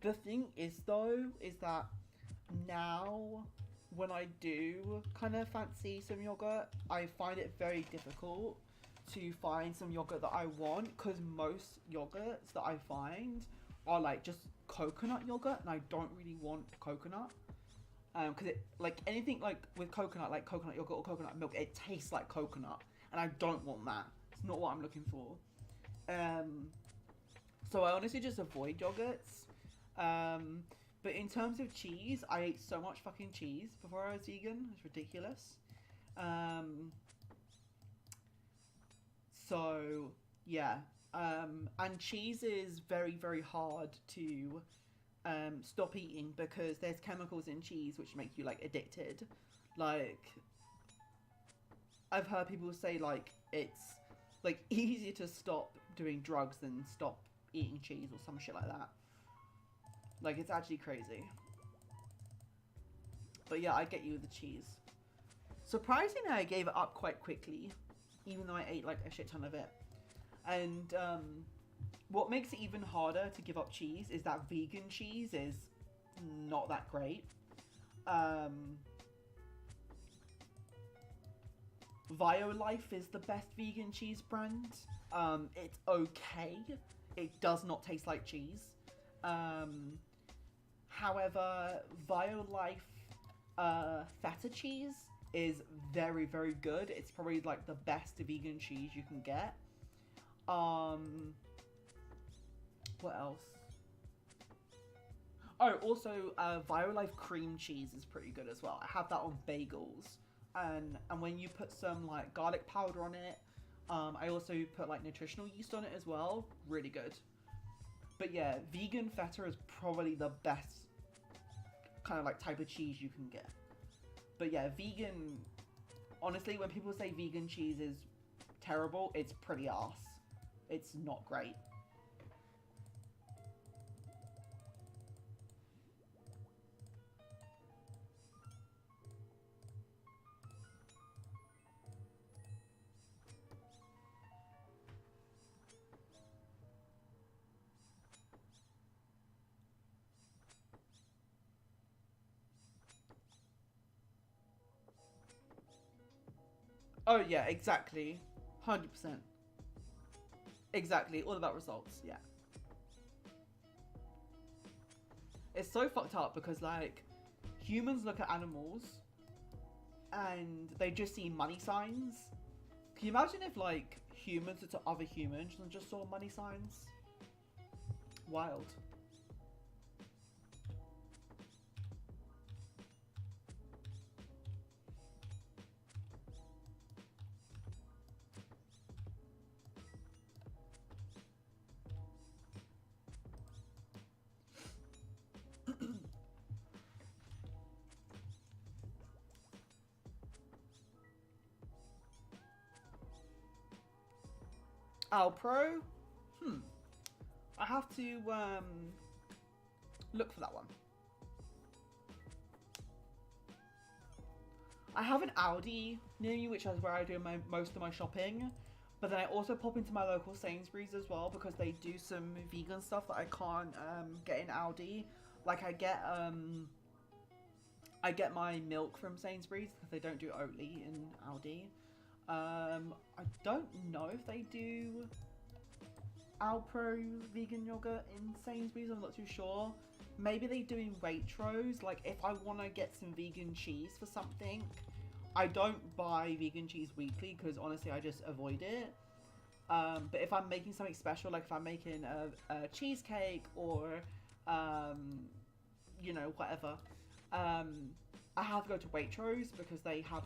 The thing is though, is that now when I do kind of fancy some yogurt, I find it very difficult to find some yogurt that I want, because most yogurts that I find are like just coconut yogurt, and I don't really want coconut. Because it, like anything like with coconut, like coconut yogurt or coconut milk, it tastes like coconut, and I don't want that. It's not what I'm looking for. So I honestly just avoid yogurts. But in terms of cheese, I ate so much fucking cheese before I was vegan. It's ridiculous. So yeah. And cheese is very, very hard to stop eating, because there's chemicals in cheese which make you like addicted. Like, I've heard people say like it's like easier to stop doing drugs than stop eating cheese or some shit like that. Like, it's actually crazy. But yeah, I get you with the cheese. Surprisingly, I gave it up quite quickly, even though I ate like a shit ton of it. And what makes it even harder to give up cheese is that vegan cheese is not that great. Violife is the best vegan cheese brand. It's okay. It does not taste like cheese. However, Violife feta cheese is very, very good. It's probably like the best vegan cheese you can get. What else? Oh, also, Violife cream cheese is pretty good as well. I have that on bagels. And when you put some like garlic powder on it, I also put like nutritional yeast on it as well. Really good. But yeah, vegan feta is probably the best kind of like type of cheese you can get. But yeah, vegan, honestly, when people say vegan cheese is terrible, it's pretty arse. It's not great. Oh yeah, exactly. 100%. Exactly, all about results, yeah. It's so fucked up because, like, humans look at animals and they just see money signs. Can you imagine if, like, humans looked at other humans and just saw money signs? Wild. Alpro? I have to look for that one. I have an Aldi near me, which is where I do most of my shopping. But then I also pop into my local Sainsbury's as well, because they do some vegan stuff that I can't get in Aldi. Like I get my milk from Sainsbury's because they don't do Oatly in Aldi. I don't know if they do Alpro vegan yogurt in Sainsbury's, I'm not too sure. Maybe they do in Waitrose. Like if I want to get some vegan cheese for something, I don't buy vegan cheese weekly because honestly I just avoid it. But if I'm making something special, like if I'm making a cheesecake or you know, whatever, I have to go to Waitrose because they have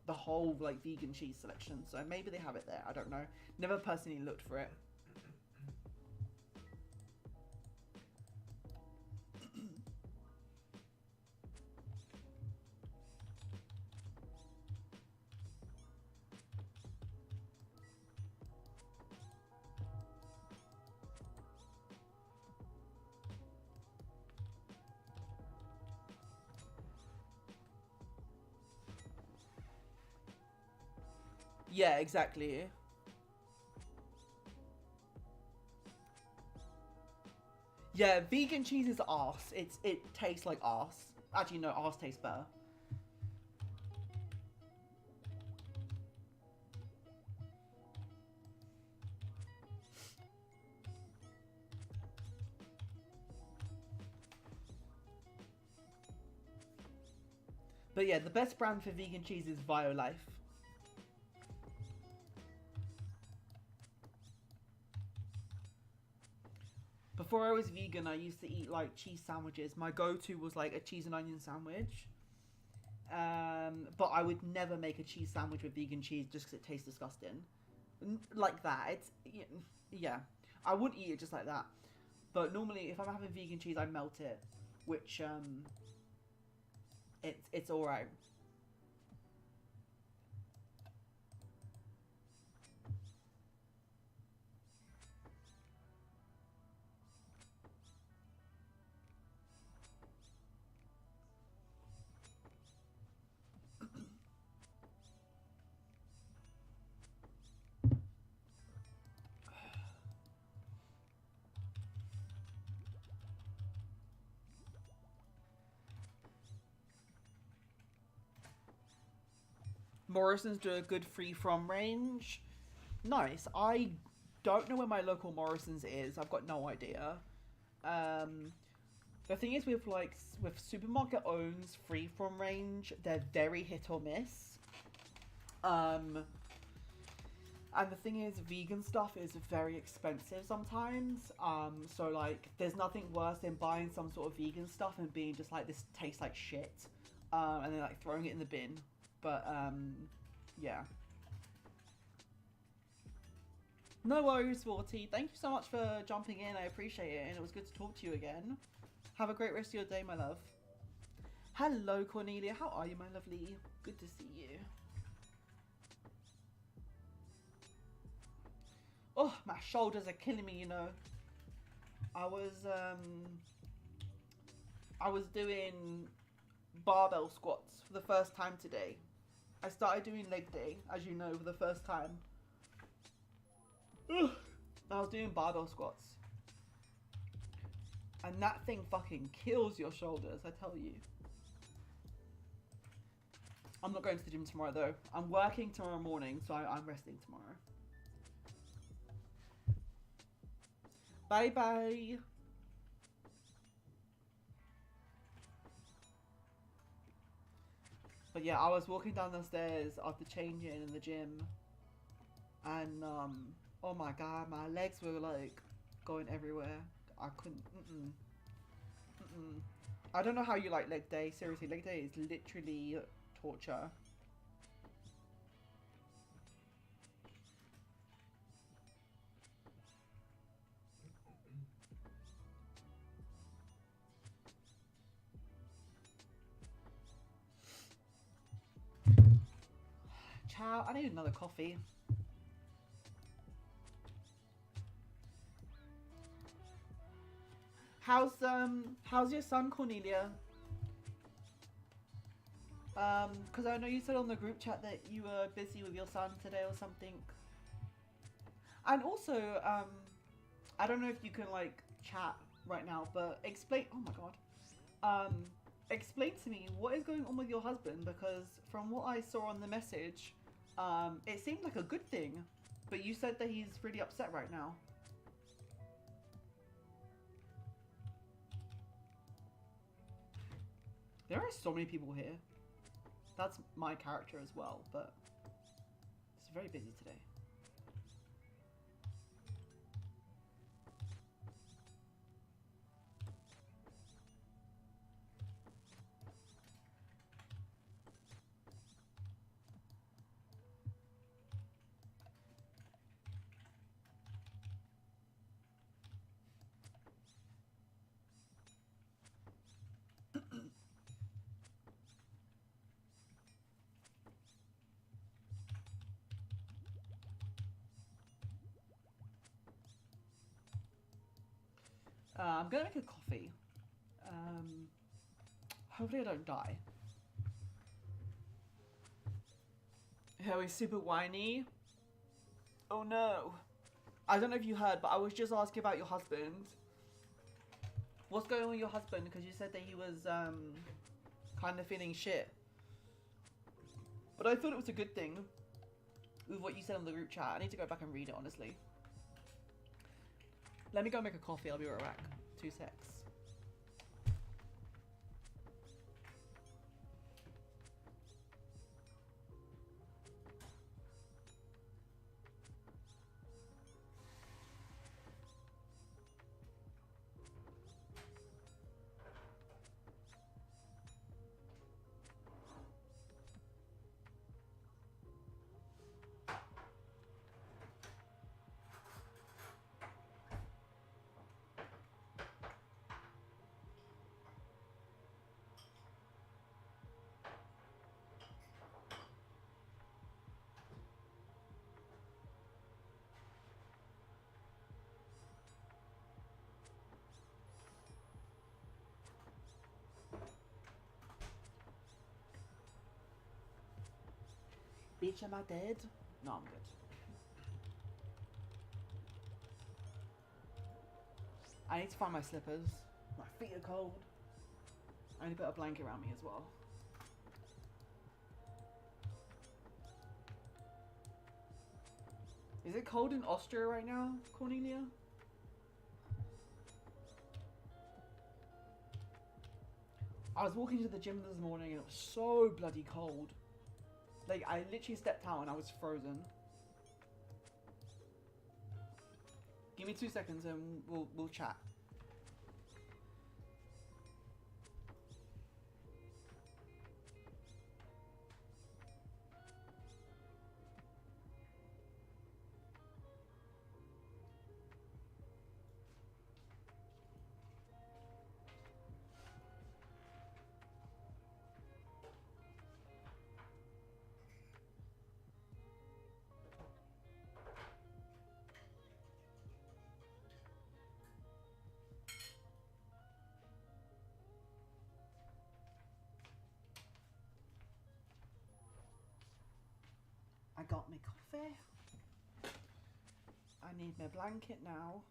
the whole like vegan cheese selection. So maybe they have it there. I don't know. Never personally looked for it. Yeah, exactly. Yeah, vegan cheese is arse. It tastes like arse. Actually, no, arse tastes better. But yeah, the best brand for vegan cheese is Violife. Before I was vegan, I used to eat like cheese sandwiches. My go-to was like a cheese and onion sandwich. But I would never make a cheese sandwich with vegan cheese just because it tastes disgusting. Like that. It's, yeah. I wouldn't eat it just like that. But normally, if I'm having vegan cheese, I melt it. Which, it's alright. Morrison's do a good free from range. Nice. I don't know where my local Morrison's is. I've got no idea. The thing is with supermarket owns free from range, they're very hit or miss. And the thing is, vegan stuff is very expensive sometimes. So like, there's nothing worse than buying some sort of vegan stuff and being just like, this tastes like shit, and then like throwing it in the bin. But yeah. No worries, 40. Thank you so much for jumping in. I appreciate it, and it was good to talk to you again. Have a great rest of your day, my love. Hello, Cornelia. How are you, my lovely? Good to see you. Oh, my shoulders are killing me, you know. I was doing barbell squats for the first time today. I started doing leg day, as you know, for the first time. Ugh. I was doing barbell squats. And that thing fucking kills your shoulders, I tell you. I'm not going to the gym tomorrow, though. I'm working tomorrow morning, so I'm resting tomorrow. Bye-bye. But yeah, I was walking down the stairs after changing in the gym. And, oh my god, my legs were, like, going everywhere. I couldn't, I don't know how you like leg day. Seriously, leg day is literally torture. Ciao, I need another coffee. How's your son, Cornelia? Because I know you said on the group chat that you were busy with your son today or something. And also, I don't know if you can, like, chat right now, but explain, oh my god. Explain to me what is going on with your husband, because from what I saw on the message, it seemed like a good thing, but you said that he's really upset right now. There are so many people here. That's my character as well, but it's very busy today. I'm gonna make a coffee. Hopefully I don't die. Yeah, he's super whiny. Oh no. I don't know if you heard, but I was just asking about your husband. What's going on with your husband? Because you said that he was kind of feeling shit. But I thought it was a good thing with what you said on the group chat. I need to go back and read it, honestly. Let me go make a coffee. I'll be right back. 2 secs. Bitch, am I dead? No, I'm good. I need to find my slippers. My feet are cold. I need to put a blanket around me as well. Is it cold in Austria right now, Cornelia? I was walking to the gym this morning and it was so bloody cold. Like, I literally stepped out and I was frozen. Give me 2 seconds and we'll chat. I got my coffee. I need my blanket now.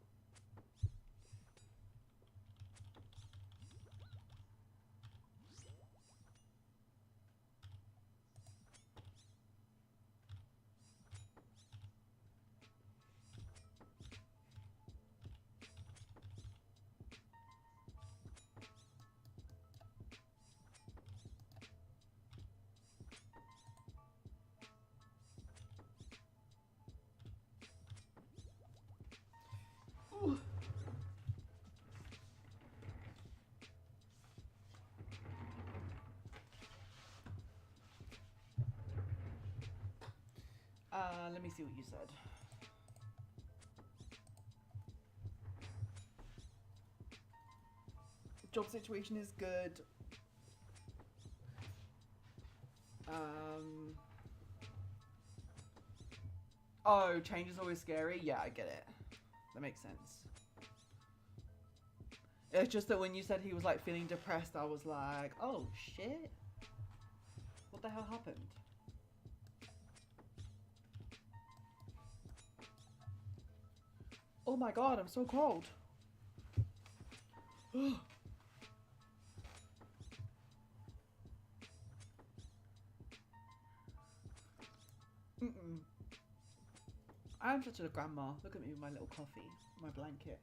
Ooh. Let me see what you said. Job situation is good. Oh, change is always scary? Yeah, I get it. That makes sense. It's just that when you said he was like feeling depressed, I was like, oh shit. What the hell happened? Oh my god, I'm so cold. I'm such a grandma. Look at me with my little coffee, my blanket.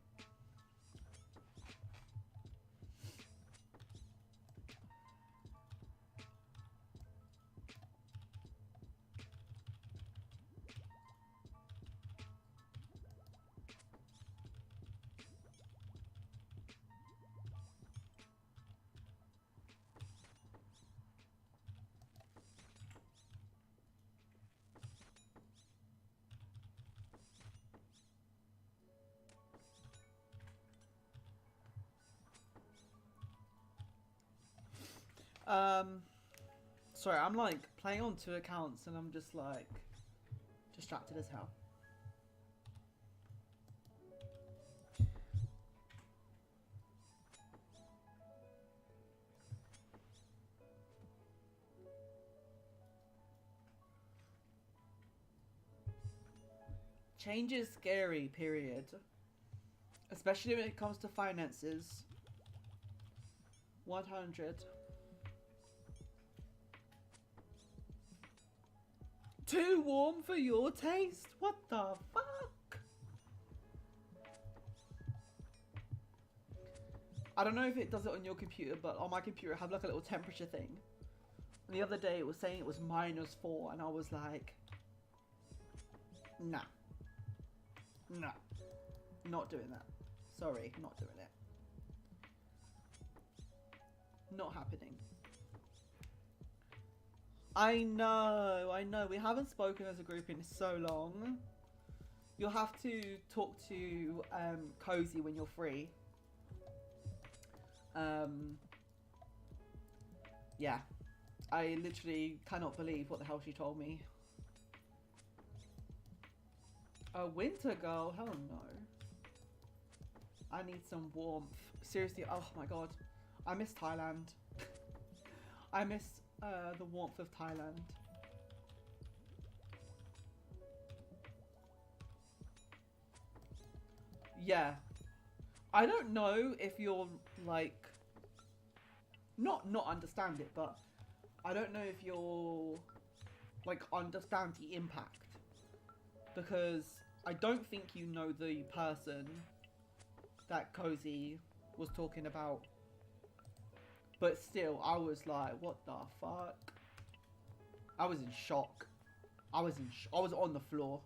Sorry, I'm like playing on 2 accounts and I'm just like distracted as hell. Change is scary, period. Especially when it comes to finances. 100. Too warm for your taste? What the fuck? I don't know if it does it on your computer, but on my computer I have like a little temperature thing. And the other day it was saying it was -4 and I was like, nah. Nah. Not doing that. Sorry, not doing it. Not happening. I know. We haven't spoken as a group in so long. You'll have to talk to Cozy when you're free. Yeah. I literally cannot believe what the hell she told me. A winter girl? Hell no. I need some warmth. Seriously, oh my god. I miss Thailand. I miss the warmth of Thailand. Yeah. I don't know if you'll, like, not understand it, but I don't know if you'll, like, understand the impact. Because I don't think you know the person that Cozy was talking about. But still, I was like, what the fuck? I was in shock. I was on the floor.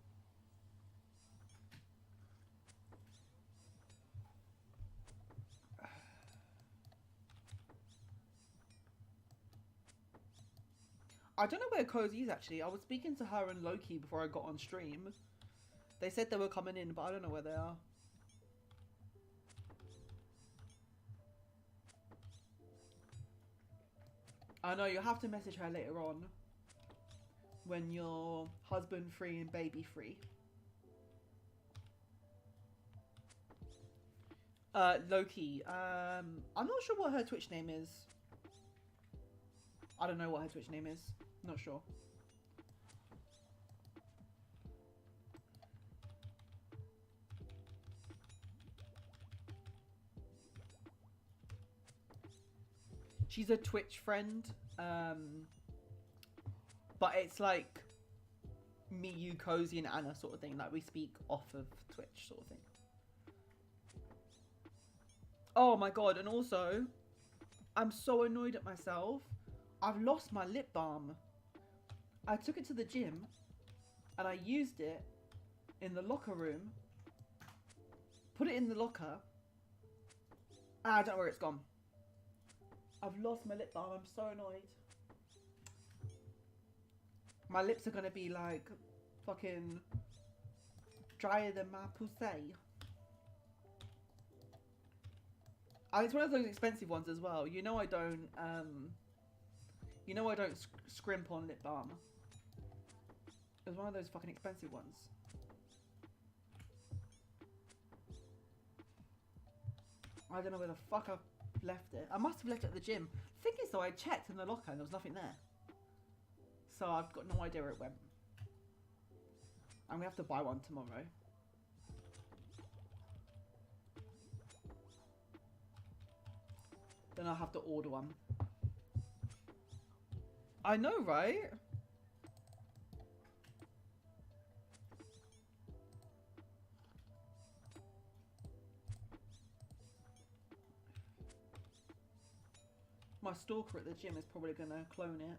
I don't know where Cozy is actually. I was speaking to her and Loki before I got on stream. They said they were coming in, but I don't know where they are. I know, you'll have to message her later on. When you're husband free and baby free. Loki. I'm not sure what her Twitch name is. I don't know what her Twitch name is. Not sure. She's a Twitch friend. But it's like me, you, Cozy, and Anna sort of thing. Like we speak off of Twitch sort of thing. Oh my god, and also, I'm so annoyed at myself. I've lost my lip balm. I took it to the gym and I used it in the locker room. Put it in the locker. And I don't know where it's gone. I've lost my lip balm. I'm so annoyed. My lips are going to be like fucking drier than my pussy. It's one of those expensive ones as well. You know I don't scrimp on lip balm. It was one of those fucking expensive ones. I don't know where the fuck I've left it. I must have left it at the gym. The thing is though, I checked in the locker and there was nothing there. So I've got no idea where it went. I'm gonna have to buy one tomorrow. Then I'll have to order one. I know, right? My stalker at the gym is probably gonna clone it.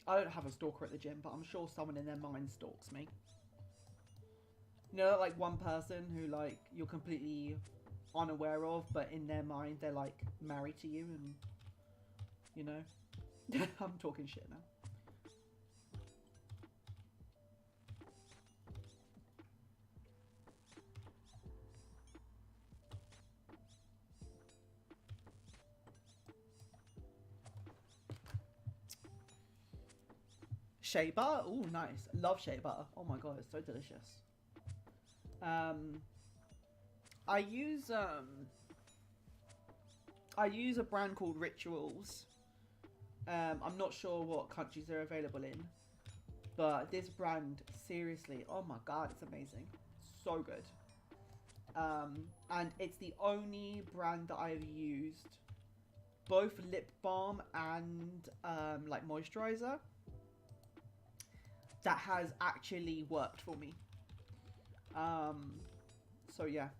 I don't have a stalker at the gym, but I'm sure someone in their mind stalks me. You know, like one person who like you're completely unaware of, but in their mind they're like married to you, and you know, I'm talking shit now. Shea butter? Oh, nice. Love shea butter. Oh my god, it's so delicious. I use a brand called Rituals. I'm not sure what countries they're available in, but this brand, seriously, oh my god, it's amazing. So good. And it's the only brand that I've used, both lip balm and like moisturizer, that has actually worked for me. So yeah.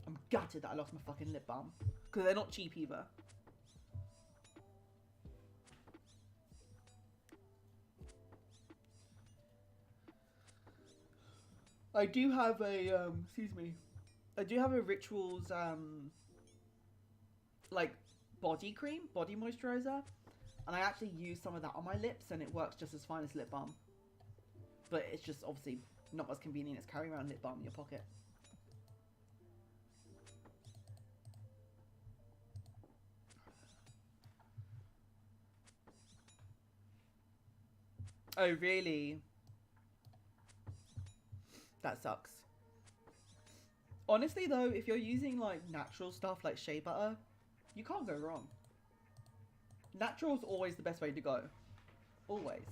I'm gutted that I lost my fucking lip balm. Because they're not cheap either. I do have a, excuse me. I do have a Rituals, like, body cream, body moisturizer. And I actually use some of that on my lips and it works just as fine as lip balm. But it's just obviously not as convenient as carrying around lip balm in your pocket. Oh, really? That sucks. Honestly, though, if you're using, like, natural stuff like shea butter, you can't go wrong. Natural's always the best way to go. Always.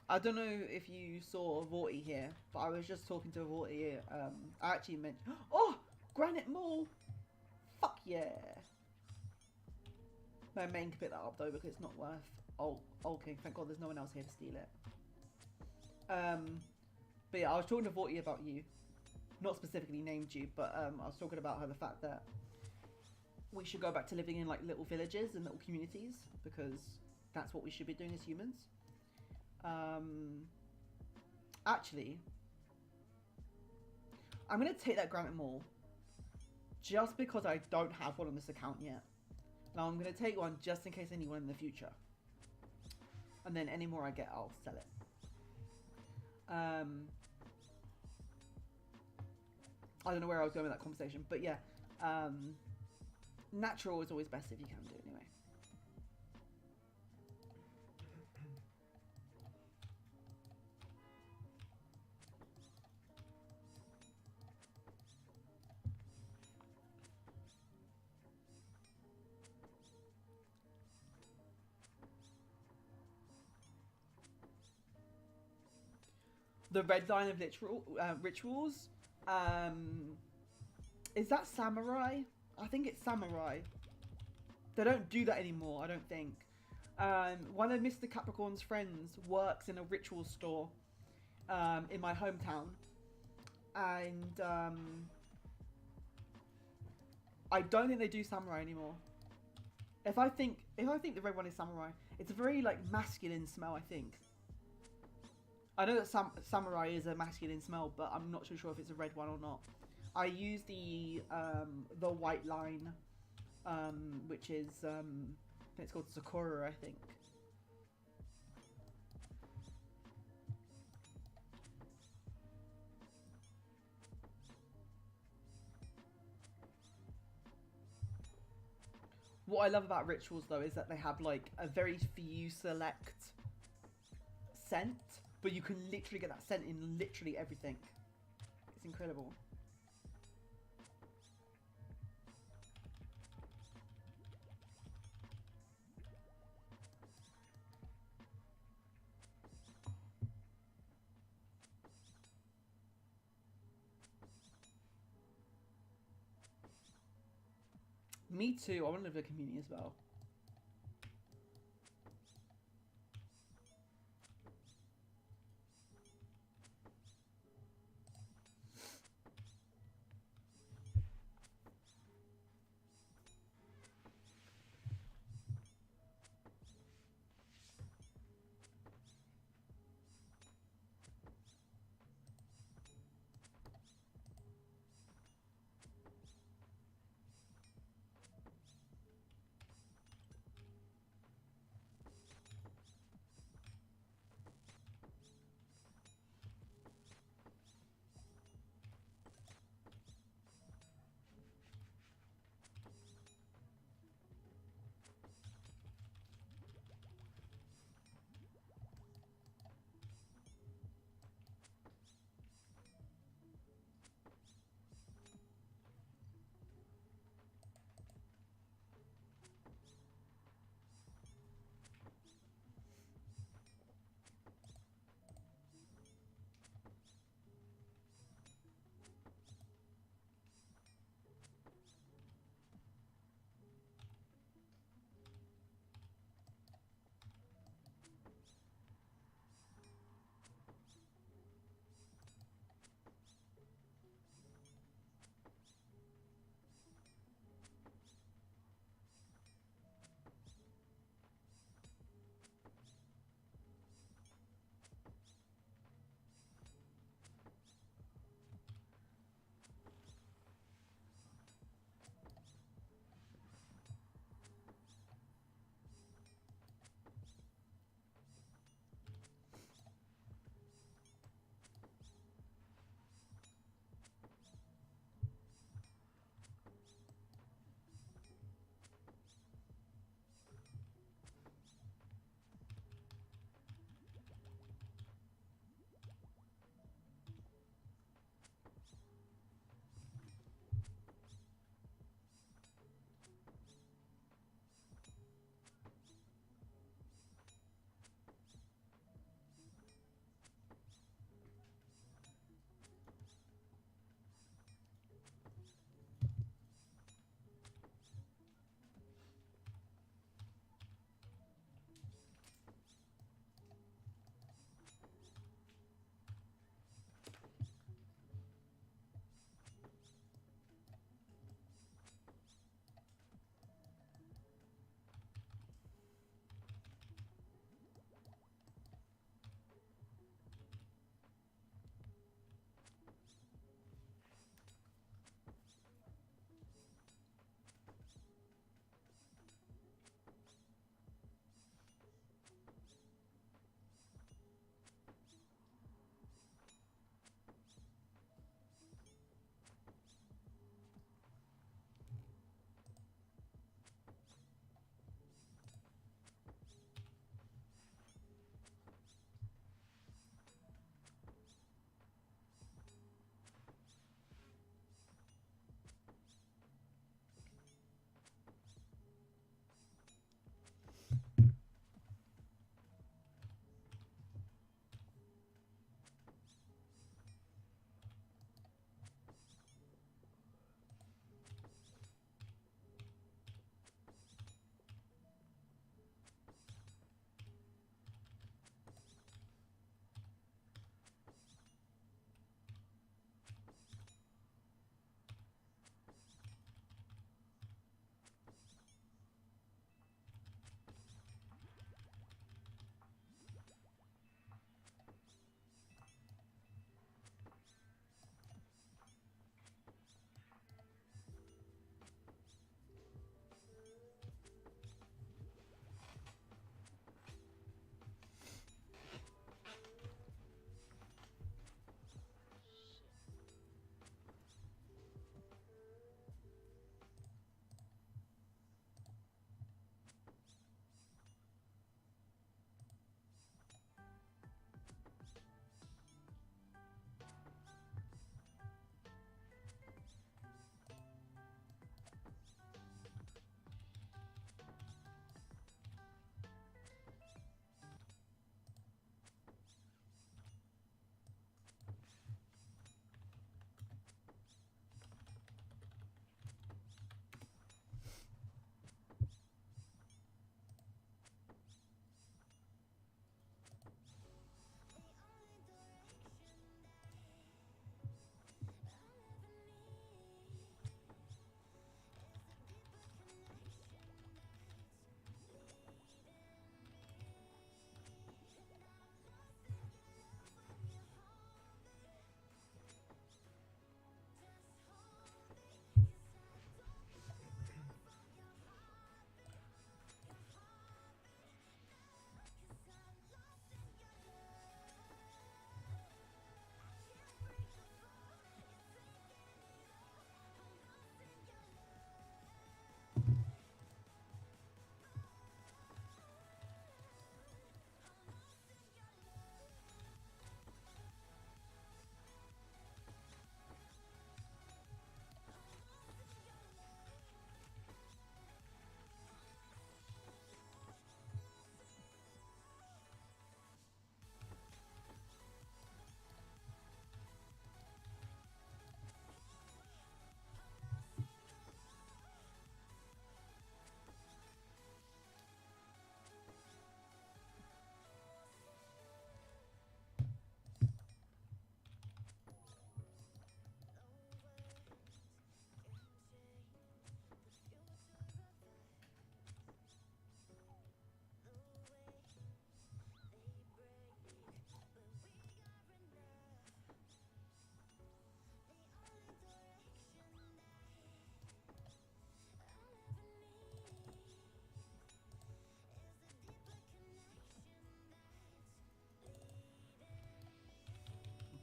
I don't know if you saw Vorty here, but I was just talking to Vorty here. I actually meant... Oh! Granite Mall! Fuck yeah! My main can pick that up though because it's not worth... Oh, okay, thank God there's no one else here to steal it. But yeah, I was talking to Vorty about you. Not specifically named you, but I was talking about her, the fact that we should go back to living in like little villages and little communities because that's what we should be doing as humans. Actually, I'm gonna take that Granite Mall just because I don't have one on this account yet. Now I'm gonna take one just in case I need one in the future, and then any more I get, I'll sell it. I don't know where I was going with that conversation, but yeah, natural is always best if you can do it anyway. The red line of rituals. Is that samurai? I think it's samurai. They don't do that anymore, I don't think. One of Mr. Capricorn's friends works in a ritual store in my hometown. And I don't think they do samurai anymore. If I think the red one is samurai, it's a very like masculine smell, I think. I know that samurai is a masculine smell, but I'm not too sure if it's a red one or not. I use the white line, which is I think it's called Sakura, I think. What I love about rituals though is that they have like a very few select scent, but you can literally get that scent in literally everything. It's incredible. Me too. I want to live in a community as well.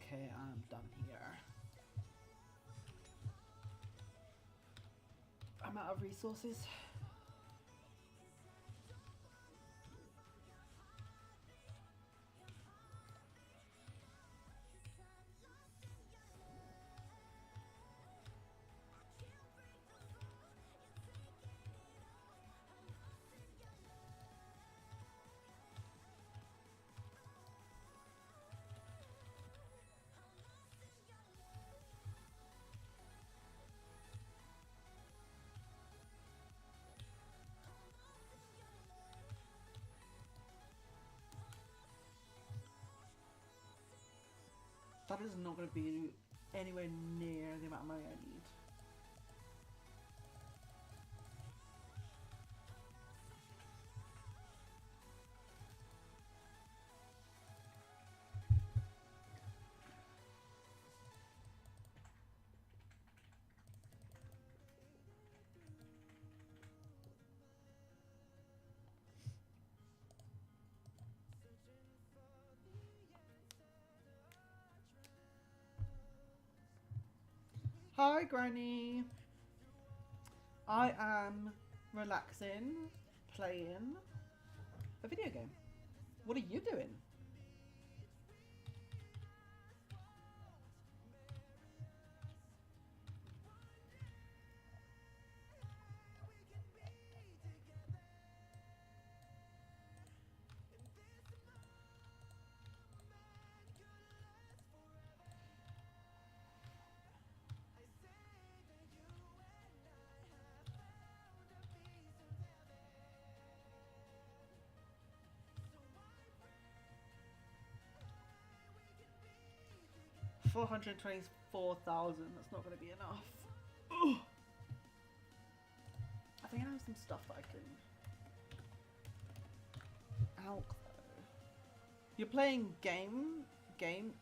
Okay, I'm done here. I'm out of resources. That is not going to be anywhere near the amount of money I need. Hi, Granny. I am relaxing, playing a video game. What are you doing? $424,000. That's not going to be enough. Ugh. I think I have some stuff that I can. Alk though. You're playing game.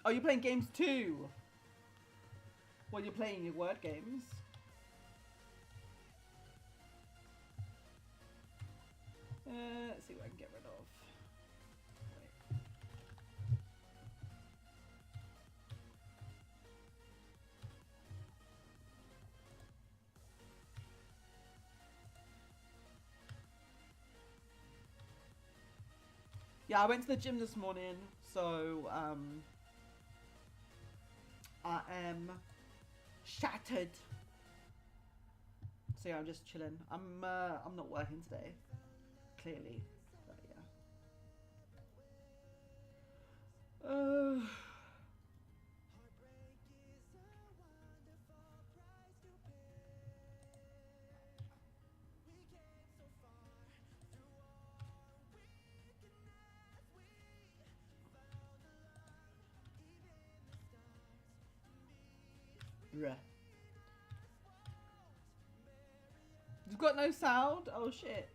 Oh, you're playing games too. Well, you're playing your word games. Let's see what I can get rid of. Wait. Yeah, I went to the gym this morning, so I am shattered. So yeah, I'm just chilling. I'm not working today, clearly, but yeah. Bruh. You've got no sound? Oh shit.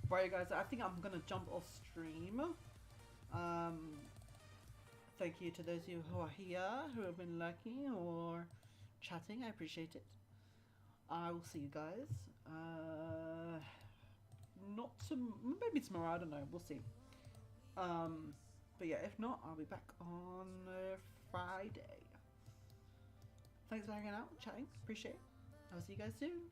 Right, guys, I think I'm gonna jump off stream. Thank you to those of you who are here, who have been lurking or chatting. I appreciate it. I will see you guys. Not maybe tomorrow. I don't know. We'll see. But yeah, if not, I'll be back on Friday. Thanks for hanging out, chatting. Appreciate it. I'll see you guys soon.